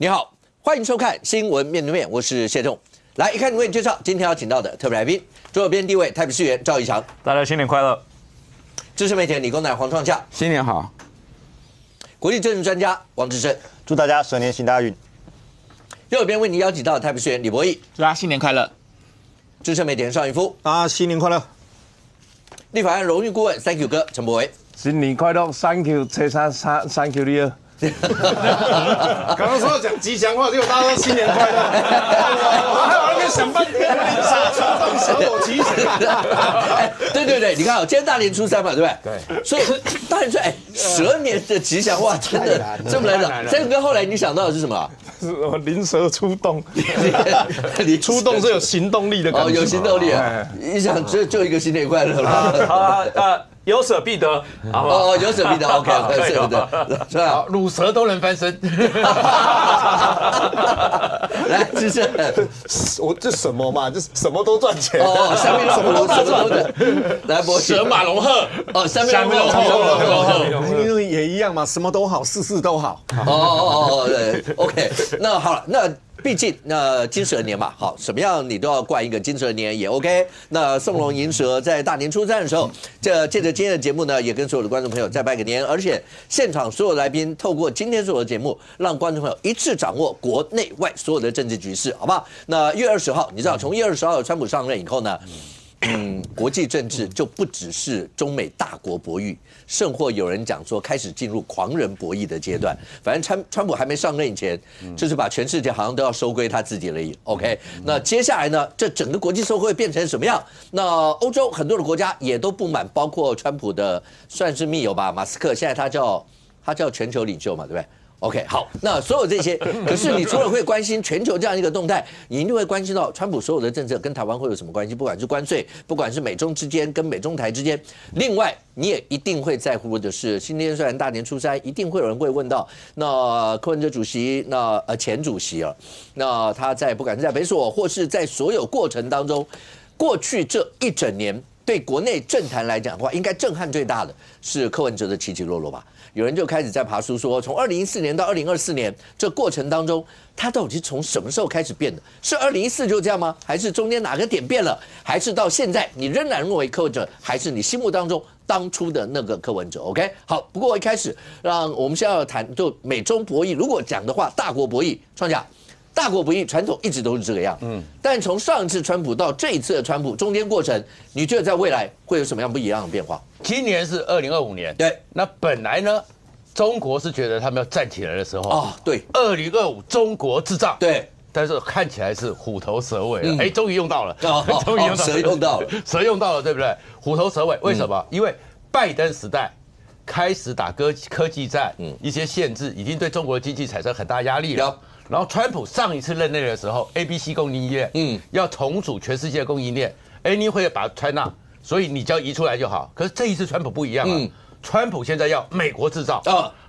你好，欢迎收看《新闻面对面》，我是谢仲。来，一开始为你介绍今天要请到的特别来宾，左边第一位台北市议员赵怡翔，大家新年快乐；资深媒体人理工男黄创夏，新年好；国际政治专家王志胜，祝大家蛇年行大运；右边为你邀请到的台北市议员李博义，祝大家新年快乐；资深媒体人邵云夫，新年快乐；立法院荣誉顾问 Thank you 哥陈柏惟，新年快乐 ，Thank you，Thank you 你。刚刚说要讲吉祥话，结果大家说新年快乐，我还往那边想半天，舍我其谁？对，你看哦，今天大年初三嘛，对不对？对。所以大年初三，蛇年的吉祥话真的这么难找。这个跟后来你想到的是什么？是我灵蛇出动，你出动是有行动力的感觉，有行动力啊！你想就一个新年快乐了。好啊，有舍必得，好不好？有舍必得 ，OK， 是的，是吧？乳蛇都能翻身。来，志胜，我这什么嘛，这什么都赚钱三面龙虎什么都的，来，博士，蛇马龙鹤，三面龙虎也一样嘛，什么都好，事事都好。对 ，OK， 那好了，那。毕竟，那金蛇年嘛，好，什么样你都要冠一个金蛇年也 OK。那送龙迎蛇在大年初三的时候，借着今天的节目呢，也跟所有的观众朋友再拜个年，而且现场所有来宾透过今天所有的节目，让观众朋友一次掌握国内外所有的政治局势，好不好？那1月20号，你知道从1月20号川普上任以后呢？国际政治就不只是中美大国博弈，甚或有人讲说开始进入狂人博弈的阶段。反正川普还没上任以前，就是把全世界好像都要收归他自己而已。OK， 那接下来呢，这整个国际社会变成什么样？那欧洲很多的国家也都不满，包括川普的算是密友吧，马斯克，现在他叫全球领袖嘛，对不对？OK， 好，那所有这些，可是你除了会关心全球这样一个动态，你一定会关心到川普所有的政策跟台湾会有什么关系，不管是关税，不管是美中之间跟美中台之间。另外，你也一定会在乎的是，今天虽然大年初三，一定会有人会问到，那柯文哲主席，那前主席啊，那他在不管是在北所或是在所有过程当中，过去这一整年对国内政坛来讲的话，应该震撼最大的是柯文哲的起起落落吧。有人就开始在爬书说，从2014年到2024年这过程当中，他到底是从什么时候开始变的？是2014就这样吗？还是中间哪个点变了？还是到现在你仍然认为柯文哲还是你心目当中当初的那个柯文哲 ？OK， 好。不过一开始让我们先要谈就美中博弈，如果讲的话，大国博弈，创下。大国博弈传统一直都是这个样，但从上一次川普到这一次的川普中间过程，你觉得在未来会有什么样不一样的变化？今年是2025年，对，那本来呢，中国是觉得他们要站起来的时候对，2025中国制造，对，但是看起来是虎头蛇尾了，终于用到了，终于用到蛇用到了，蛇用到了，对不对？虎头蛇尾，为什么？因为拜登时代开始打科技战，一些限制已经对中国的经济产生很大压力了。然后川普上一次任内的时候 ，ABC 供应链，要重组全世界供应链，你会把 China， 所以你只要移出来就好。可是这一次川普不一样了，川普现在要美国制造，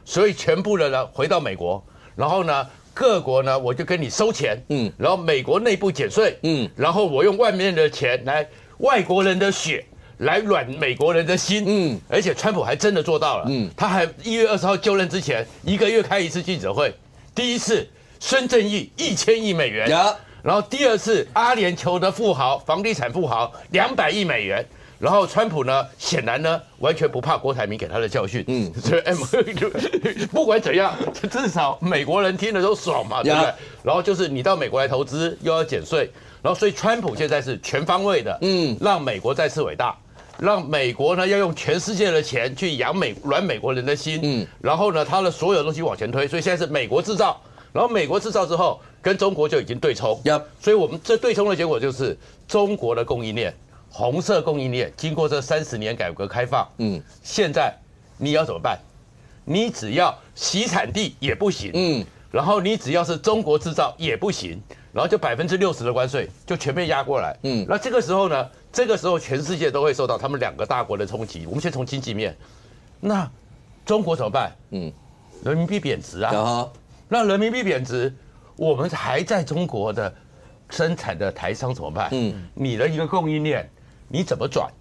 所以全部的人回到美国，然后呢，各国呢我就跟你收钱，然后美国内部减税，然后我用外面的钱来外国人的血来暖美国人的心，而且川普还真的做到了，他还1月20号就任之前1个月开一次记者会，第一次。孙正义1000亿美元，然后第二次阿联酋的富豪、房地产富豪200亿美元，然后川普呢，显然呢完全不怕郭台铭给他的教训，所以不管怎样，至少美国人听了都爽嘛，对不对？然后就是你到美国来投资又要减税，然后所以川普现在是全方位的，让美国再次伟大。让美国呢要用全世界的钱去暖美国人的心，然后呢他的所有东西往前推，所以现在是美国制造。然后美国制造之后，跟中国就已经对冲，所以我们这对冲的结果就是中国的供应链，红色供应链，经过这30年改革开放，现在你要怎么办？你只要洗产地也不行，然后你只要是中国制造也不行，然后就60%的关税就全被压过来，那这个时候呢，全世界都会受到他们2个大国的冲击。我们先从经济面，那中国怎么办？人民币贬值啊。那人民币贬值，我们还在中国的生产的台商怎么办？你的一个供应链，你怎么转？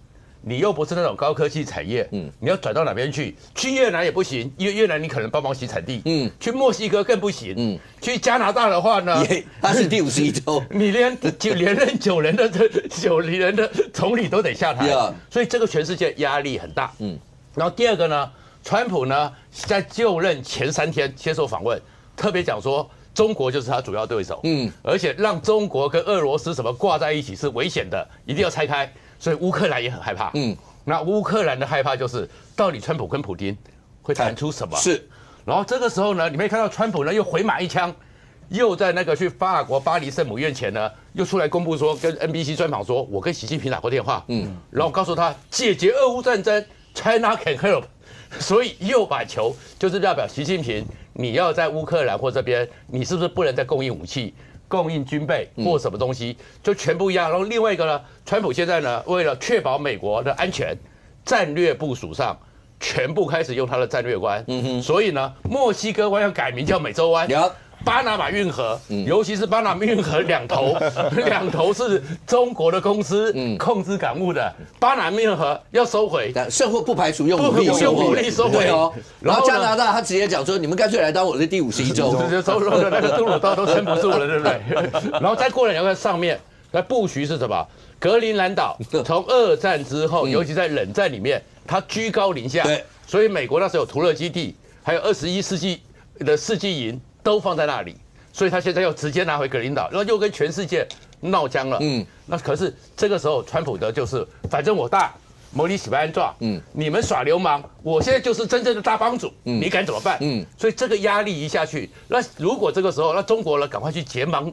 你又不是那种高科技产业，你要转到哪边去？去越南也不行，因为越南你可能帮忙洗产地，去墨西哥更不行，去加拿大的话呢，他是第51州，你连任9年的总理都得下台，所以这个全世界压力很大。然后第二个呢，川普呢在就任前3天接受访问，特别讲说中国就是他主要对手，而且让中国跟俄罗斯什么挂在一起是危险的，一定要拆开。所以乌克兰也很害怕，那乌克兰的害怕就是到底川普跟普丁会谈出什么？是，然后这个时候呢，你没看到川普呢又回马一枪，又在那个去法国巴黎圣母院前呢，又出来公布说跟 NBC 专访说，我跟习近平打过电话，然后告诉他解决俄乌战争 ，China can help， 所以又把球就是代表习近平，你要在乌克兰或这边，你是不是不能再供应武器？供应军备或什么东西，就全部一样。然后另外一个呢，川普现在呢，为了确保美国的安全，战略部署上全部开始用他的战略观。所以呢，墨西哥湾要改名叫美洲湾。巴拿马运河，尤其是巴拿马运河两头是中国的公司控制港务的，巴拿马运河要收回，甚或不排除用武力收回哦。然后加拿大他直接讲说，你们干脆来当我的第51州，收的那个杜鲁道都撑不住了，对不对？然后再过来你要看上面，那布局是什么？格陵兰岛从2战之后，尤其在冷战里面，它居高临下，所以美国那时候有图勒基地，还有21世纪的世纪营。都放在那里，所以他现在又直接拿回格陵岛，然后又跟全世界闹僵了。那可是这个时候，川普的就是反正我大，摩里喜欢安撞，你们耍流氓，我现在就是真正的大帮主，你敢怎么办？所以这个压力一下去，那如果这个时候，那中国呢赶快去结盟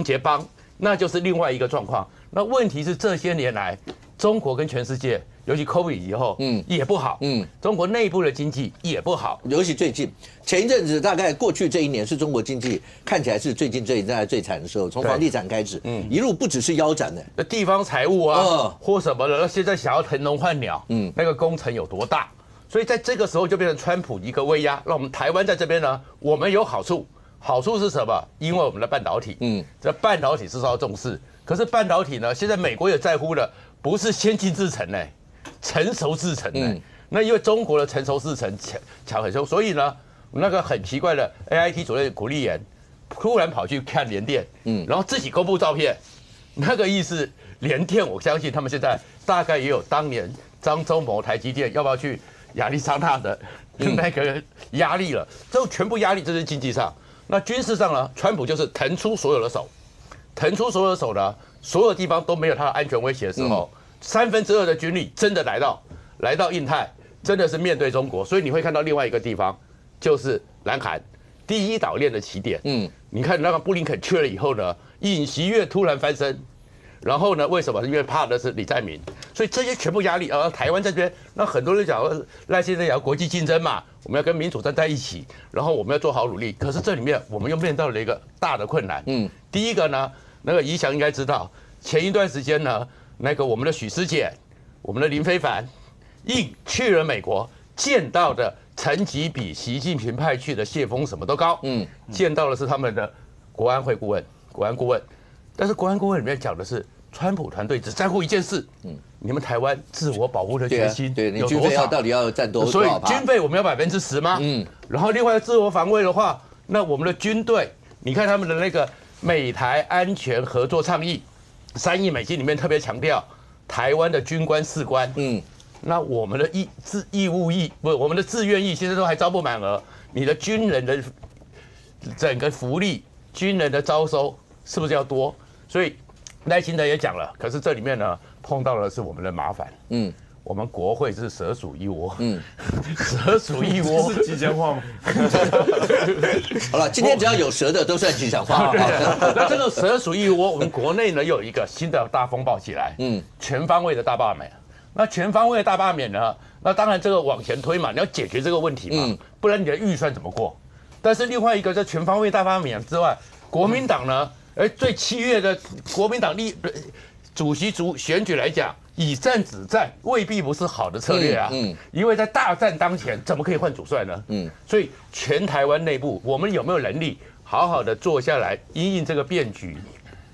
结帮，那就是另外一个状况。那问题是这些年来，中国跟全世界。尤其 COVID 以后，也不好，中国内部的经济也不好，尤其最近前一阵子，大概过去这1年是中国经济看起来是最近这一代最惨的时候，从房地产开始，一路不只是腰斩的，那地方财务啊，或什么的，那现在想要腾笼换鸟，那个工程有多大？所以在这个时候就变成川普一个威压，让我们台湾在这边呢，我们有好处，好处是什么？因为我们的半导体，这半导体是受到重视，可是半导体呢，现在美国也在乎的不是先进制程呢。成熟制程那因为中国的成熟制程强很凶，所以呢，那个很奇怪的 AIT 主任古立言突然跑去看联电，然后自己公布照片，那个意思，联电我相信他们现在大概也有当年张忠谋台积电要不要去亚利桑那的那个压力了，这全部压力这是经济上，那军事上呢，川普就是腾出所有的手呢，所有地方都没有他的安全威胁的时候。2/3的军力真的来到印太，真的是面对中国，所以你会看到另外一个地方，就是南韩第1岛链的起点。你看那个布林肯去了以后呢，尹锡悦突然翻身，然后呢，为什么？因为怕的是李在明，所以这些全部压力。台湾这边，那很多人讲赖先生也要国际竞争嘛，我们要跟民主站在一起，然后我们要做好努力。可是这里面我们又面到了一个大的困难。第一个呢，那个宜祥应该知道，前一段时间呢。那个我们的许思俭，我们的林飞帆，去了美国，见到的层级比习近平派去的谢峰什么都高，见到的是他们的国安顾问，但是国安顾问里面讲的是，川普团队只在乎一件事，你们台湾自我保护的决心你军费到底要占多少？所以军费我们要10%吗？然后另外自我防卫的话，那我们的军队，你看他们的那个美台安全合作倡议。3亿美金里面特别强调台湾的军官士官，那我们的我们的志愿役现在都还招不满额，你的军人的整个福利、军人的招收是不是要多？所以赖清德也讲了，可是这里面呢碰到的是我们的麻烦，我们国会是蛇鼠一窝，蛇鼠一窝是吉祥话吗？好了，今天只要有蛇的都算吉祥话。那这个蛇鼠一窝，我们国内呢又有一个新的大风暴起来，全方位的大罢免。那全方位的大罢免呢，那当然这个往前推嘛，你要解决这个问题嘛，不然你的预算怎么过？但是另外一个在全方位大罢免之外，国民党呢，最7月的国民党主席选举来讲。以战止战未必不是好的策略啊，因为在大战当前，怎么可以换主帅呢？所以全台湾内部，我们有没有能力好好的坐下来因应这个变局？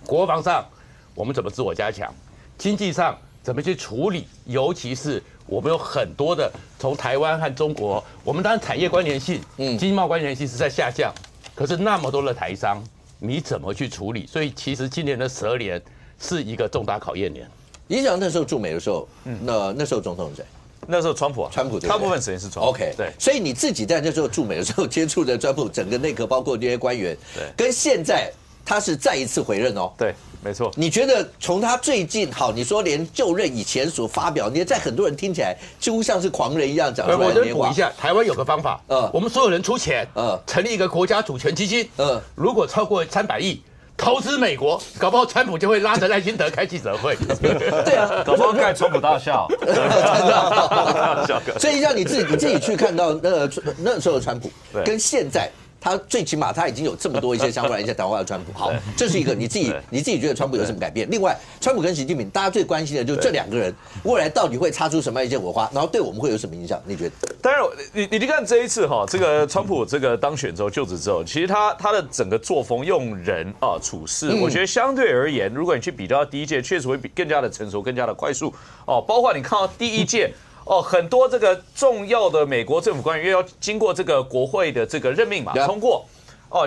国防上，我们怎么自我加强？经济上怎么去处理，尤其是我们有很多的从台湾和中国，我们当然产业关联性、经济贸易关联性是在下降，可是那么多的台商，你怎么去处理？所以其实今年的12年是一个重大考验年。李想那时候驻美的时候，那时候总统是谁？那时候川普啊，川普对不对大部分时间是川普。 OK， 对，所以你自己在那时候驻美的时候接触的川普整个内阁，包括这些官员，对，跟现在他是再一次回任哦。对，没错。你觉得从他最近好，你说连就任以前所发表，你在很多人听起来几乎像是狂人一样讲出来我的那些话补一。下，台湾有个方法，我们所有人出钱，成立一个国家主权基金，如果超过300亿。投资美国，搞不好川普就会拉着赖清德开记者会。对啊，搞不好盖川普大校。所以让你自己去看到那时候的川普，跟现在他最起码他已经有这么多一些相关的一些谈话的川普。好，这是一个你自己觉得川普有什么改变？另外，川普跟习近平，大家最关心的就是这2个人未来到底会擦出什么样一些火花，然后对我们会有什么影响？你觉得？当然，你看这一次哈，这个川普这个当选之后就职之后，其实他的整个作风、用人啊处事，我觉得相对而言，如果你去比较第一届，确实会比更加的成熟、更加的快速哦。包括你看到第一届。很多这个重要的美国政府官员，因为要经过这个国会的这个任命嘛，通过。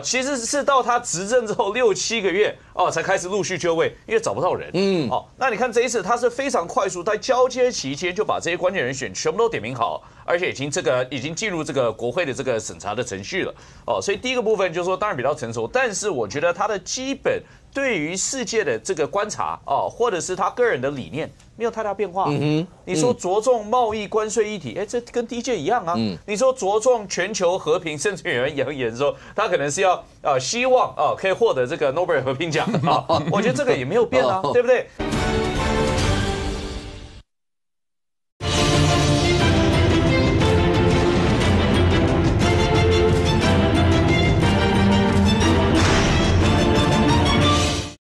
其实是到他执政之后6、7个月才开始陆续就位，因为找不到人。那你看这一次他是非常快速，在交接期间就把这些关键人选全部都点名好，而且已经进入这个国会的这个审查的程序了。所以第一个部分就是说，当然比较成熟，但是我觉得他的基本对于世界的这个观察或者是他个人的理念没有太大变化。你说着重贸易关税议题，这跟第一届一样啊。你说着重全球和平，甚至有人扬言说他可能是要希望可以获得这个诺贝尔和平奖啊。我觉得这个也没有变啊，对不对？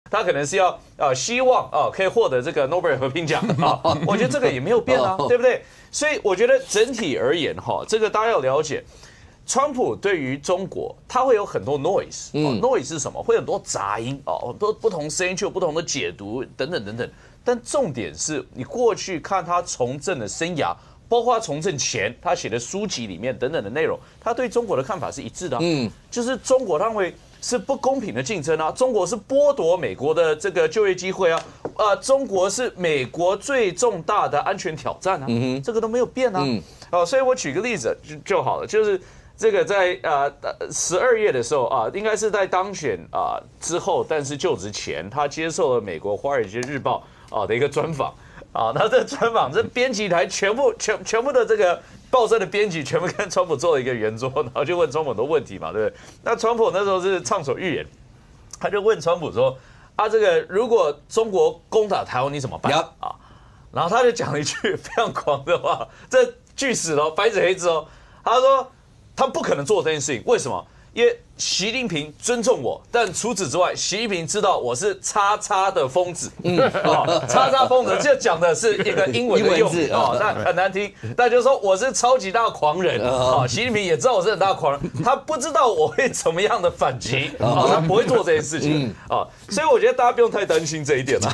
他可能是要希望可以获得这个诺贝尔和平奖啊，我觉得这个也没有变啊，对不对？所以我觉得整体而言这个大家要了解，川普对于中国他会有很多 noise，noise 是什么？会有很多杂音很多不同声音就有不同的解读等等等等。但重点是你过去看他从政的生涯，包括他从政前他写的书籍里面等等的内容，他对中国的看法是一致的。就是中国他认为是不公平的竞争啊，中国是剥夺美国的这个就业机会啊，中国是美国最重大的安全挑战啊，这个都没有变啊。所以我举个例子就好了，就是这个在12月的时候应该是在当选之后，但是就职前，他接受了美国《华尔街日报》的一个专访那这专访这编辑台全部的这个报社的编辑全部跟川普做了一个圆桌，然后就问川普很多问题嘛，对不对？那川普那时候是畅所欲言，他就问川普说这个如果中国攻打台湾你怎么办然后他就讲了一句非常狂的话，这句死了，白纸黑字他说他不可能做这件事情，为什么？因为习近平尊重我，但除此之外，习近平知道我是叉叉的疯子，叉叉疯子，这讲的是一个英文的用语那很难听，但就是说我是超级大狂人习近平也知道我是很大的狂人，他不知道我会怎么样的反击他不会做这件事情所以我觉得大家不用太担心这一点了。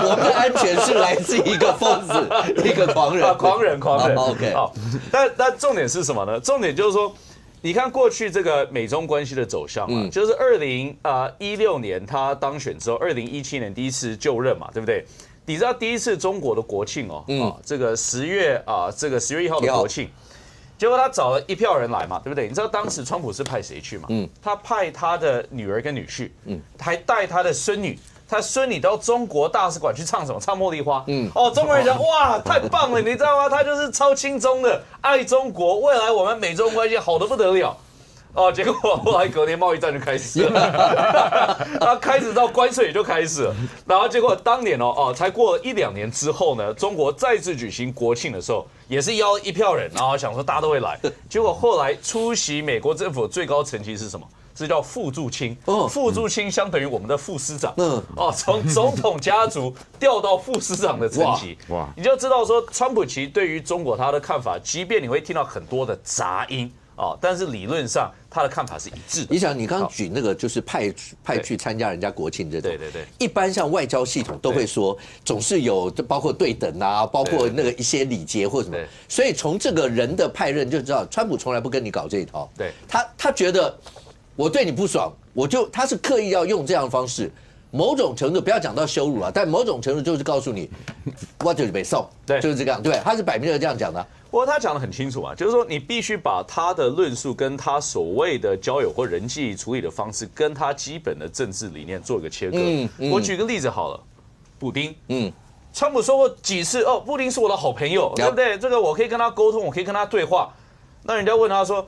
我们的安全是来自一个疯子，一个狂人，狂人。OK， 但重点是什么呢？重点就是说。你看过去这个美中关系的走向就是2016年他当选之后，2017年第一次就任嘛，对不对？你知道第一次中国的国庆这个10月1号的国庆，结果他找了一票人来嘛，对不对？你知道当时川普是派谁去吗？他派他的女儿跟女婿，还带他的孙女。他孙女到中国大使馆去唱什么？唱茉莉花。中国人讲哇，太棒了，你知道吗？他就是超亲中的，爱中国，未来我们美中关系好得不得了。结果后来隔年贸易战就开始了，他开始到关税也就开始了，然后结果当年才过了1、2年之后呢，中国再次举行国庆的时候，也是邀一票人，然后想说大家都会来，结果后来出席美国政府最高层级是什么？这叫副驻青，副驻青相等于我们的副司长，从总统家族调到副司长的层级，你就知道说，川普其实对于中国他的看法，即便你会听到很多的杂音，但是理论上他的看法是一致的。你想，你刚刚举那个就是派去参加人家国庆这种，对，一般像外交系统都会说，总是有包括对等啊，包括那个一些礼节或什么，所以从这个人的派任就知道，川普从来不跟你搞这一套。对，他觉得我对你不爽，他是刻意要用这样的方式。某种程度不要讲到羞辱啊，但某种程度就是告诉你，我就是被送，对，就是这样，对，他是摆明了这样讲的。不过他讲得很清楚啊，就是说你必须把他的论述跟他所谓的交友或人际处理的方式，跟他基本的政治理念做一个切割。我举个例子好了，布丁，川普说过几次哦，布丁是我的好朋友，对不对？这个我可以跟他沟通，我可以跟他对话。那人家问他说，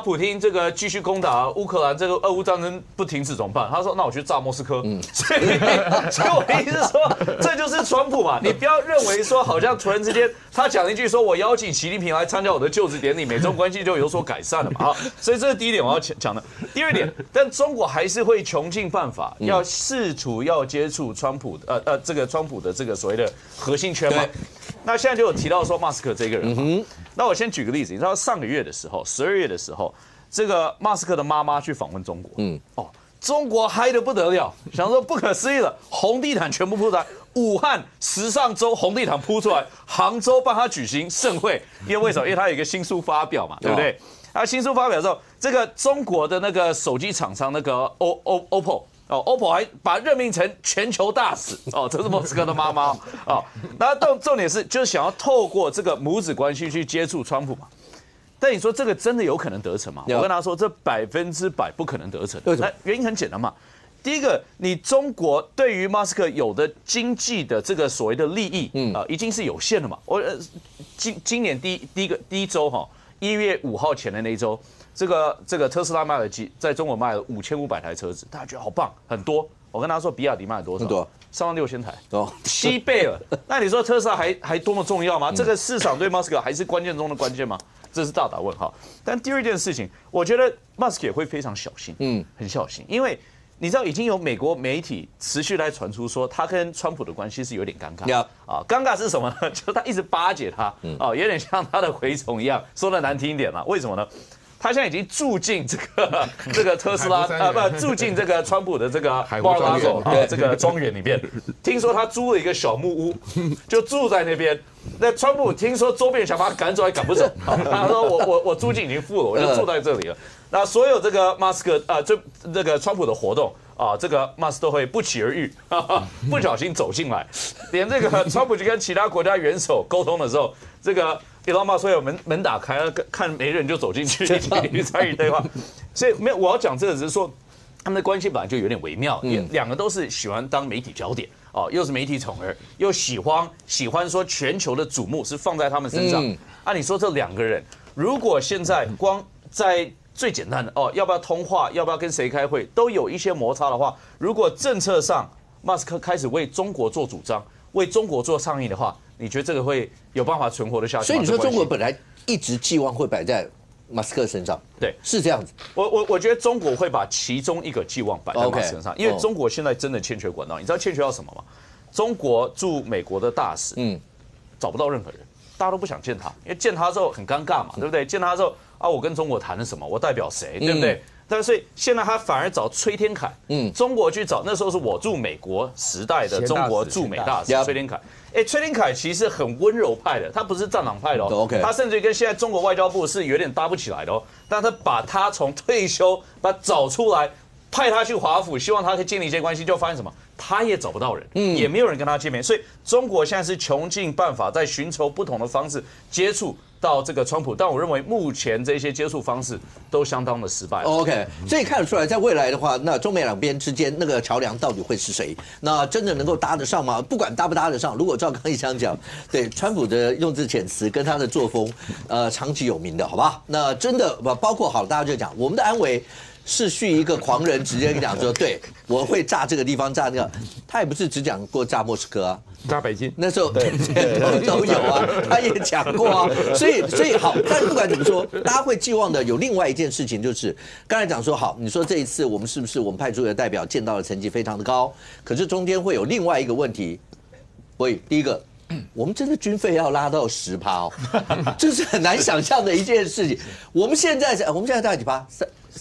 普丁这个继续攻打乌克兰，这个俄乌战争不停止怎么办？他说：“那我去炸莫斯科。”所以我的意思是说，这就是川普嘛。你不要认为说，好像突然之间他讲一句说，我邀请习近平来参加我的就职典礼，美中关系就有所改善了嘛。好，所以这是第一点我要讲的。第二点，但中国还是会穷尽办法，要试图要接触川普这个川普的这个所谓的核心圈嘛。那现在就有提到说马斯克这个人嘛。那我先举个例子，你知道上个月的时候，12月的时候，这个马斯克的妈妈去访问中国，中国嗨得不得了，想说不可思议了，红地毯全部铺出来，武汉时尚周红地毯铺出来，杭州帮他举行盛会，因为为什么？因为他有一个新书发表嘛，对不对？他新书发表之后，这个中国的那个手机厂商那个 OPPO 还把任命成全球大使这是莫斯科的妈妈那重点是就是想要透过这个母子关系去接触川普嘛。但你说这个真的有可能得逞吗？我跟他说，这100%不可能得逞。那原因很简单嘛。第一个，你中国对于马斯克有的经济的这个所谓的利益已经是有限的嘛。今年第一周1月5号前的那一周。这个特斯拉卖了在中国卖了5500台车子，大家觉得好棒，很多。我跟他说，比亚迪卖了多少？36000台，7倍了。那你说特斯拉还多么重要吗？这个市场对马斯克还是关键中的关键吗？这是大打问号。但第二件事情，我觉得马斯克也会非常小心，很小心，因为你知道已经有美国媒体持续来传出说，他跟川普的关系是有点尴尬尴尬是什么呢？就是他一直巴结他有点像他的蛔虫一样。说的难听一点了，为什么呢？他现在已经住进这个特斯拉住进这个川普的这个马拉狗这个庄园里面。听说他租了一个小木屋，就住在那边。那川普听说周边想把他赶走，还赶不走。他说我租金已经付了，我就住在这里了。那所有这个马斯克就这个川普的活动这个马斯都会不期而遇，不小心走进来，连这个川普去跟其他国家元首沟通的时候，这个Elon Musk说有门打开，看没人就走进去，一起参与对话。所以我要讲这个只是说，他们的关系本来就有点微妙，两个都是喜欢当媒体焦点又是媒体宠儿，又喜欢说全球的瞩目是放在他们身上。你说这两个人，如果现在光在最简单的要不要通话，要不要跟谁开会，都有一些摩擦的话，如果政策上马斯克开始为中国做主张，为中国做倡议的话，你觉得这个会有办法存活的下去吗？所以你说中国本来一直寄望会摆在马斯克身上，对，是这样子。我觉得中国会把其中一个寄望摆在马斯克身上，因为中国现在真的欠缺管道。你知道欠缺到什么吗？中国驻美国的大使，找不到任何人，大家都不想见他，因为见他之后很尴尬嘛，对不对？见他之后我跟中国谈了什么？我代表谁？对不对？但是所以现在他反而找崔天凯，中国去找，那时候是我驻美国时代的中国驻美大使崔天凯。崔天凯其实很温柔派的，他不是战狼派的他甚至跟现在中国外交部是有点搭不起来的但他把他从退休把他找出来，派他去华府，希望他可以建立一些关系，就发现什么？他也找不到人，也没有人跟他见面，所以中国现在是穷尽办法在寻求不同的方式接触到这个川普，但我认为目前这些接触方式都相当的失败。OK， 所以看得出来，在未来的话，那中美两边之间那个桥梁到底会是谁？那真的能够搭得上吗？不管搭不搭得上，如果照刚一想讲，对川普的用字遣词跟他的作风，长期有名的，好吧？那真的包括好，大家就讲我们的安危。是续一个狂人直接跟你讲说，对我会炸这个地方，炸那个，他也不是只讲过炸莫斯科啊，炸北京，那时候对都有啊，他也讲过啊，所以好，但是不管怎么说，大家会寄望的有另外一件事情，就是刚才讲说好，你说这一次我们是不是我们派出的代表见到的成绩非常的高，可是中间会有另外一个问题，所以第一个我们真的军费要拉到10%哦，这是很难想象的一件事情。我们现在大概几趴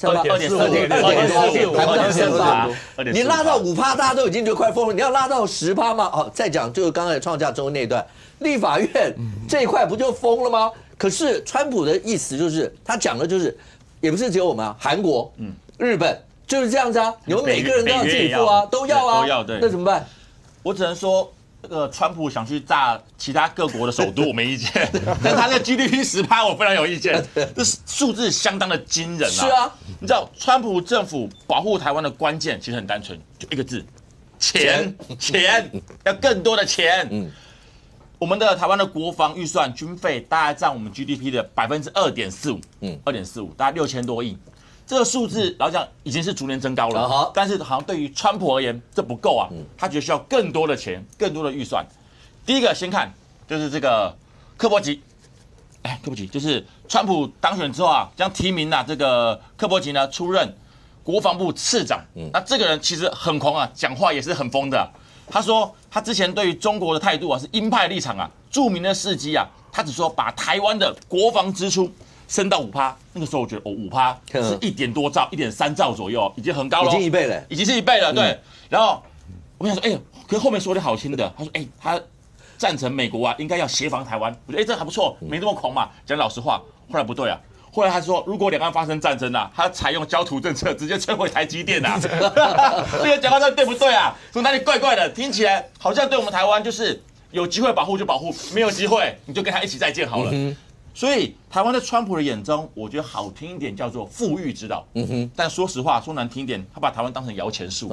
？2.45%，还不到3%。你拉到5%，大家都已经觉得快疯了。你要拉到10%吗？好，再讲就是刚才创价中那一段，立法院这一块不就疯了吗？可是川普的意思就是，他讲的就是，也不是只有我们啊，韩国、日本就是这样子啊，你们每个人都要自己付啊，都要啊，都要对。那怎么办？我只能说，川普想去炸其他各国的首都，我没意见。但他的 GDP 10%，我非常有意见。这数字相当的惊人啊！是啊，你知道川普政府保护台湾的关键其实很单纯，就一个字：钱，要更多的钱。我们的台湾的国防预算军费大概占我们 GDP 的2.45%，大概6000多亿。这个数字，然后讲已经是逐年增高了，但是好像对于川普而言，这不够啊，他觉得需要更多的钱，更多的预算。第一个先看就是这个柯波吉，就是川普当选之后啊，将提名这个柯波吉呢出任国防部次长。那这个人其实很狂啊，讲话也是很疯的啊。他说他之前对于中国的态度啊是鹰派立场啊，著名的事迹啊，他只说把台湾的国防支出升到5%，那个时候我觉得5%是1.多兆，1.3兆左右，已经很高了，已经1倍了，已经是1倍了，对。然后我想说，可是后面说的好听的，他说，他赞成美国啊应该要协防台湾，我觉得这还不错，没那么狂嘛，讲老实话。后来不对啊。后来他说，如果两岸发生战争啊，他采用焦土政策，直接摧毁台积电啊。这个讲话到底对不对啊？从哪里怪怪的？听起来好像对我们台湾就是有机会保护就保护，没有机会你就跟他一起再见好了。所以台湾在川普的眼中，我觉得好听一点叫做富裕之道。但说实话，说难听一点，他把台湾当成摇钱树。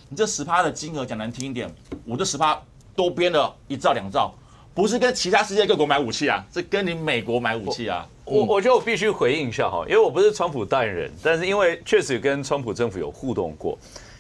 你这10%的金额讲难听一点，我这10%多编了1兆2兆。不是跟其他世界各国买武器啊，是跟你美国买武器啊。我觉得我必须回应一下哈，因为我不是川普代言人，但是因为确实跟川普政府有互动过，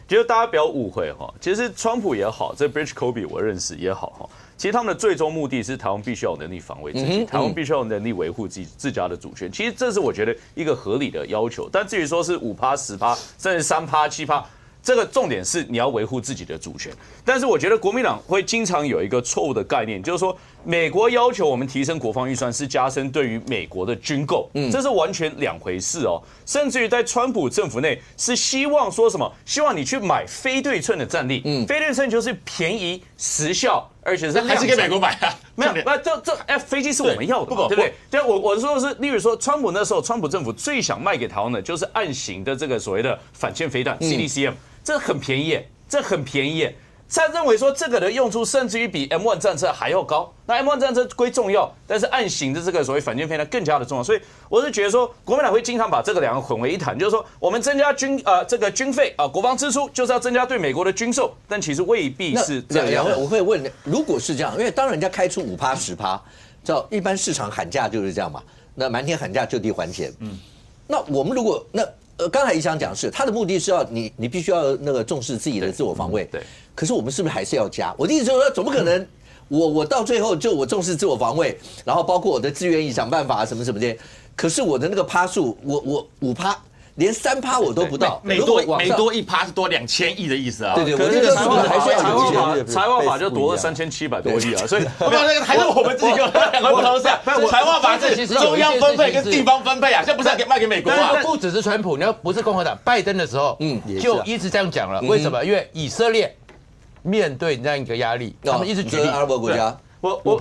就是大家不要误会哈，其实川普也好，这 Bridge Kobe 我认识也好哈，其实他们的最终目的是台湾必须要有能力防卫自己，台湾必须要有能力维护自家的主权。其实这是我觉得一个合理的要求，但至于说是5%、10%，甚至3%、7%。这个重点是你要维护自己的主权，但是我觉得国民党会经常有一个错误的概念，就是说美国要求我们提升国防预算是加深对于美国的军购，这是完全两回事哦。甚至于在川普政府内是希望说什么？希望你去买非对称的战力，非对称就是便宜、时效，而且是还是给美国买啊？没有，飞机是我们要的，对不对？对，我说的是，例如说，川普那时候，川普政府最想卖给台湾的就是岸型的这个所谓的反舰飞弹 CDCM， 这很便宜，这很便宜。他认为说这个的用处甚至于比 M1 战车还要高。那 M1 战车归重要，但是岸型的这个所谓反舰飞弹更加的重要。所以我是觉得说，国民党会经常把这个两个混为一谈，就是说我们增加这个军费国防支出就是要增加对美国的军售，但其实未必是这样。我会问，如果是这样，因为当人家开出5%、10%，照一般市场喊价就是这样嘛。那瞒天喊价就地还钱。那我们如果刚才宜翔讲是他的目的是要你必须要那个重视自己的自我防卫。对。可是我们是不是还是要加？我的意思就是说，总不可能我到最后就我重视自我防卫，然后包括我的自愿意想办法什么什么的。可是我的那个趴数，我5%。连3%我都不到，每多1%是多2000亿的意思啊！对，我这个是不是还是要有财划法就夺了3700多亿啊？所以那个还是我们自己两个不同上。财划法是中央分配跟地方分配啊，这不是要卖给美国啊？不只是川普，你要不是共和党，拜登的时候，就一直这样讲了。为什么？因为以色列面对这样一个压力，他们一直举例阿拉伯国家。我重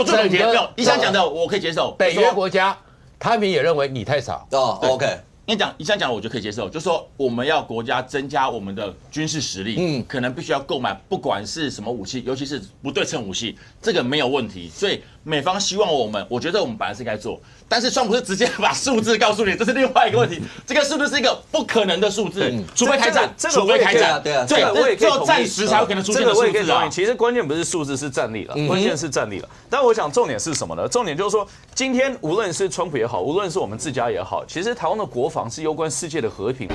点没有，你想讲的我可以接受。北约国家。他们也认为你太少OK，你想讲，我就可以接受，就是说我们要国家增加我们的军事实力，可能必须要购买不管是什么武器，尤其是不对称武器，这个没有问题。所以美方希望我觉得我们本来是该做，但是川普是直接把数字告诉你，这是另外一个问题。这个数字是一个不可能的数字，除非开战，除非开战，对，只有战时才有可能出现的数字啊。其实关键不是数字，是战力了，关键是战力了。但我想重点是什么呢？重点就是说，今天无论是川普也好，无论是我们自家也好，其实台湾的国防是攸关世界的和平。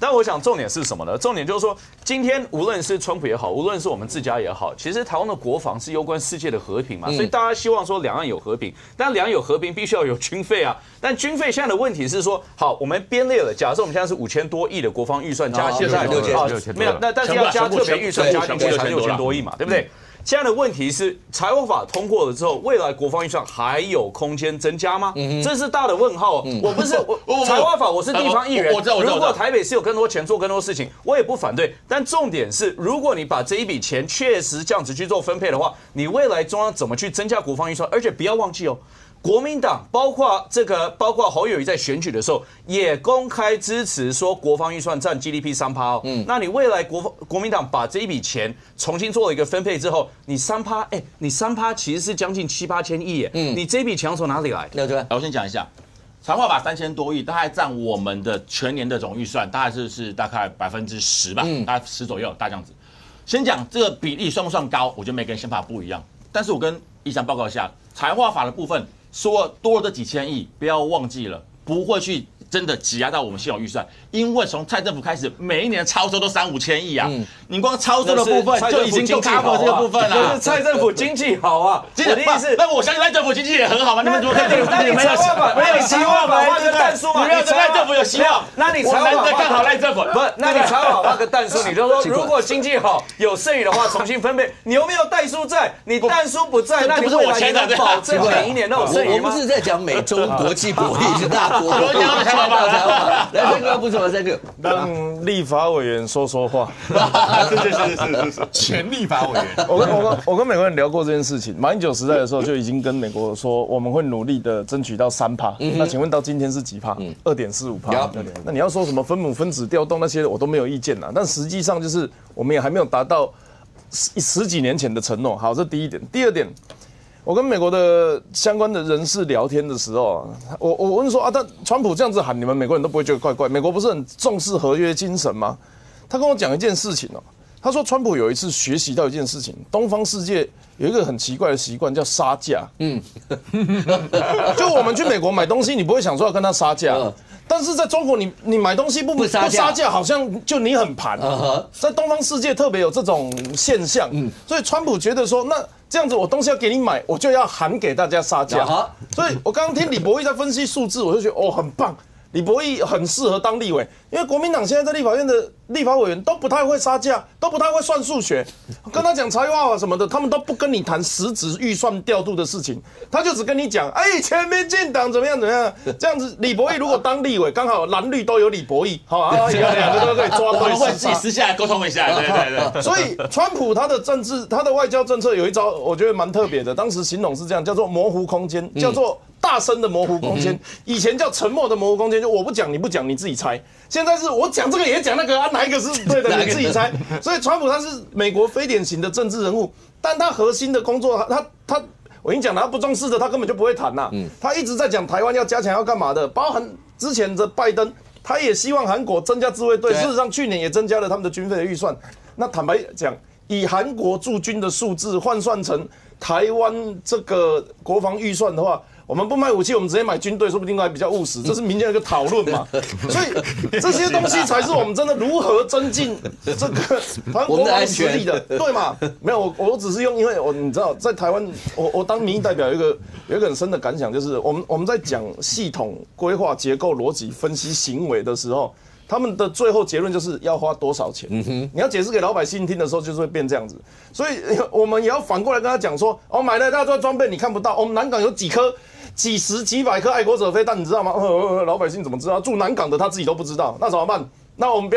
但我想重点是什么呢？重点就是说，今天无论是川普也好，无论是我们自家也好，其实台湾的国防是攸关世界的和平嘛，所以大家希望说两岸有和平，但两岸有和平必须要有军费啊。但军费现在的问题是说，好，我们编列了，假设我们现在是5000多亿的国防预算，加现在6000没有，那但是要加特别预算加进去才6000多亿嘛，对不对？现在的问题是，财务法通过了之后，未来国防预算还有空间增加吗？这是大的问号。我不是财务法，我是地方议员。我知道。如果台北市有更多钱做更多事情，我也不反对。但重点是，如果你把这一笔钱确实这样子去做分配的话，你未来中央怎么去增加国防预算？而且不要忘记哦。国民党包括侯友宜在选举的时候也公开支持说国防预算占 GDP 3%哦。那你未来国民党把这一笔钱重新做了一个分配之后，你3%，你3%其实是将近7-8千亿耶。你这笔钱从哪里来？对，我先讲一下，财务法3000多亿，大概占我们的全年的总预算，大概是大概10%吧，大概10左右，大概这样子。先讲这个比例算不算高？我觉得每个人想法不一样，但是我跟宜翔报告一下，财务法的部分。说多了这几千亿，不要忘记了，不会去真的挤压到我们现有预算，因为从蔡政府开始，每一年超收都3-5千亿啊，你光超收的部分就已经够 cover 这个部分了。可是蔡政府经济好啊，我的意思，那我相信蔡政府经济也很好嘛，你们怎么可以？你没有希望嘛？画个蛋数嘛？你没有赖政府有希望，那你我难得看好赖政府，不，那你财务法画个蛋数，你就说如果经济好有剩余的话，重新分配。你有没有代数在？你蛋数不在，那你未来能保证每一年都有剩余吗？我不是在讲美中国际博弈是大国，来这个不错，这个让立法委员说说话。是，前立法委员。我跟美国人聊过这件事情，马英九时代的时候就已经跟美国说我们会努力的争取到3%。那请问到今天是几%？2.45%。那你要说什么分母分子调动那些，我都没有意见啦。但实际上就是我们也还没有达到10几年前的承诺。好，这第一点。第二点。我跟美国的相关的人士聊天的时候，我问说啊，但川普这样子喊，你们美国人都不会觉得怪怪？美国不是很重视合约精神吗？他跟我讲一件事情哦，他说川普有一次学习到一件事情，东方世界有一个很奇怪的习惯叫杀价。就我们去美国买东西，你不会想说要跟他杀价。但是在中国你买东西不杀价，好像就你很盘。在东方世界特别有这种现象，所以川普觉得说，那这样子我东西要给你买，我就要喊给大家杀价。所以我刚刚听李博毅在分析数字，我就觉得哦很棒，李博毅很适合当立委，因为国民党现在在立法院的立法委员都不太会杀价，都不太会算数学，跟他讲财务法什么的，他们都不跟你谈实质预算调度的事情，他就只跟你讲，前民进党怎么样怎么样，这样子。李博毅如果当立委，刚好蓝绿都有李博毅，好啊，两个都可以抓对。我们会自己私下来沟通一下，对。所以川普他的政治，他的外交政策有一招，我觉得蛮特别的，当时形容是这样，叫做模糊空间，叫做大声的模糊空间，以前叫沉默的模糊空间，就我不讲你不讲你自己猜，现在是我讲这个也讲那个啊，哪一个是对的你自己猜。所以川普他是美国非典型的政治人物，但他核心的工作他我跟你讲他不重视的他根本就不会谈呐。他一直在讲台湾要加强要干嘛的，包含之前的拜登，他也希望韩国增加自卫队，事实上去年也增加了他们的军费的预算。那坦白讲，以韩国驻军的数字换算成台湾这个国防预算的话，我们不买武器，我们直接买军队，说不定还比较务实。这是民间的一个讨论嘛。所以这些东西才是我们真的如何增进这个台湾国防实力的，对嘛？没有，我只是因为你知道，在台湾，我当民意代表有一个很深的感想，就是我们在讲系统规划、结构、逻辑、分析行为的时候。他们的最后结论就是要花多少钱。你要解释给老百姓听的时候，就是会变这样子。所以我们也要反过来跟他讲说，买了大堆装备你看不到，我们南港有几十几百颗爱国者飞弹，你知道吗？老百姓怎么知道？住南港的他自己都不知道，那怎么办？那我们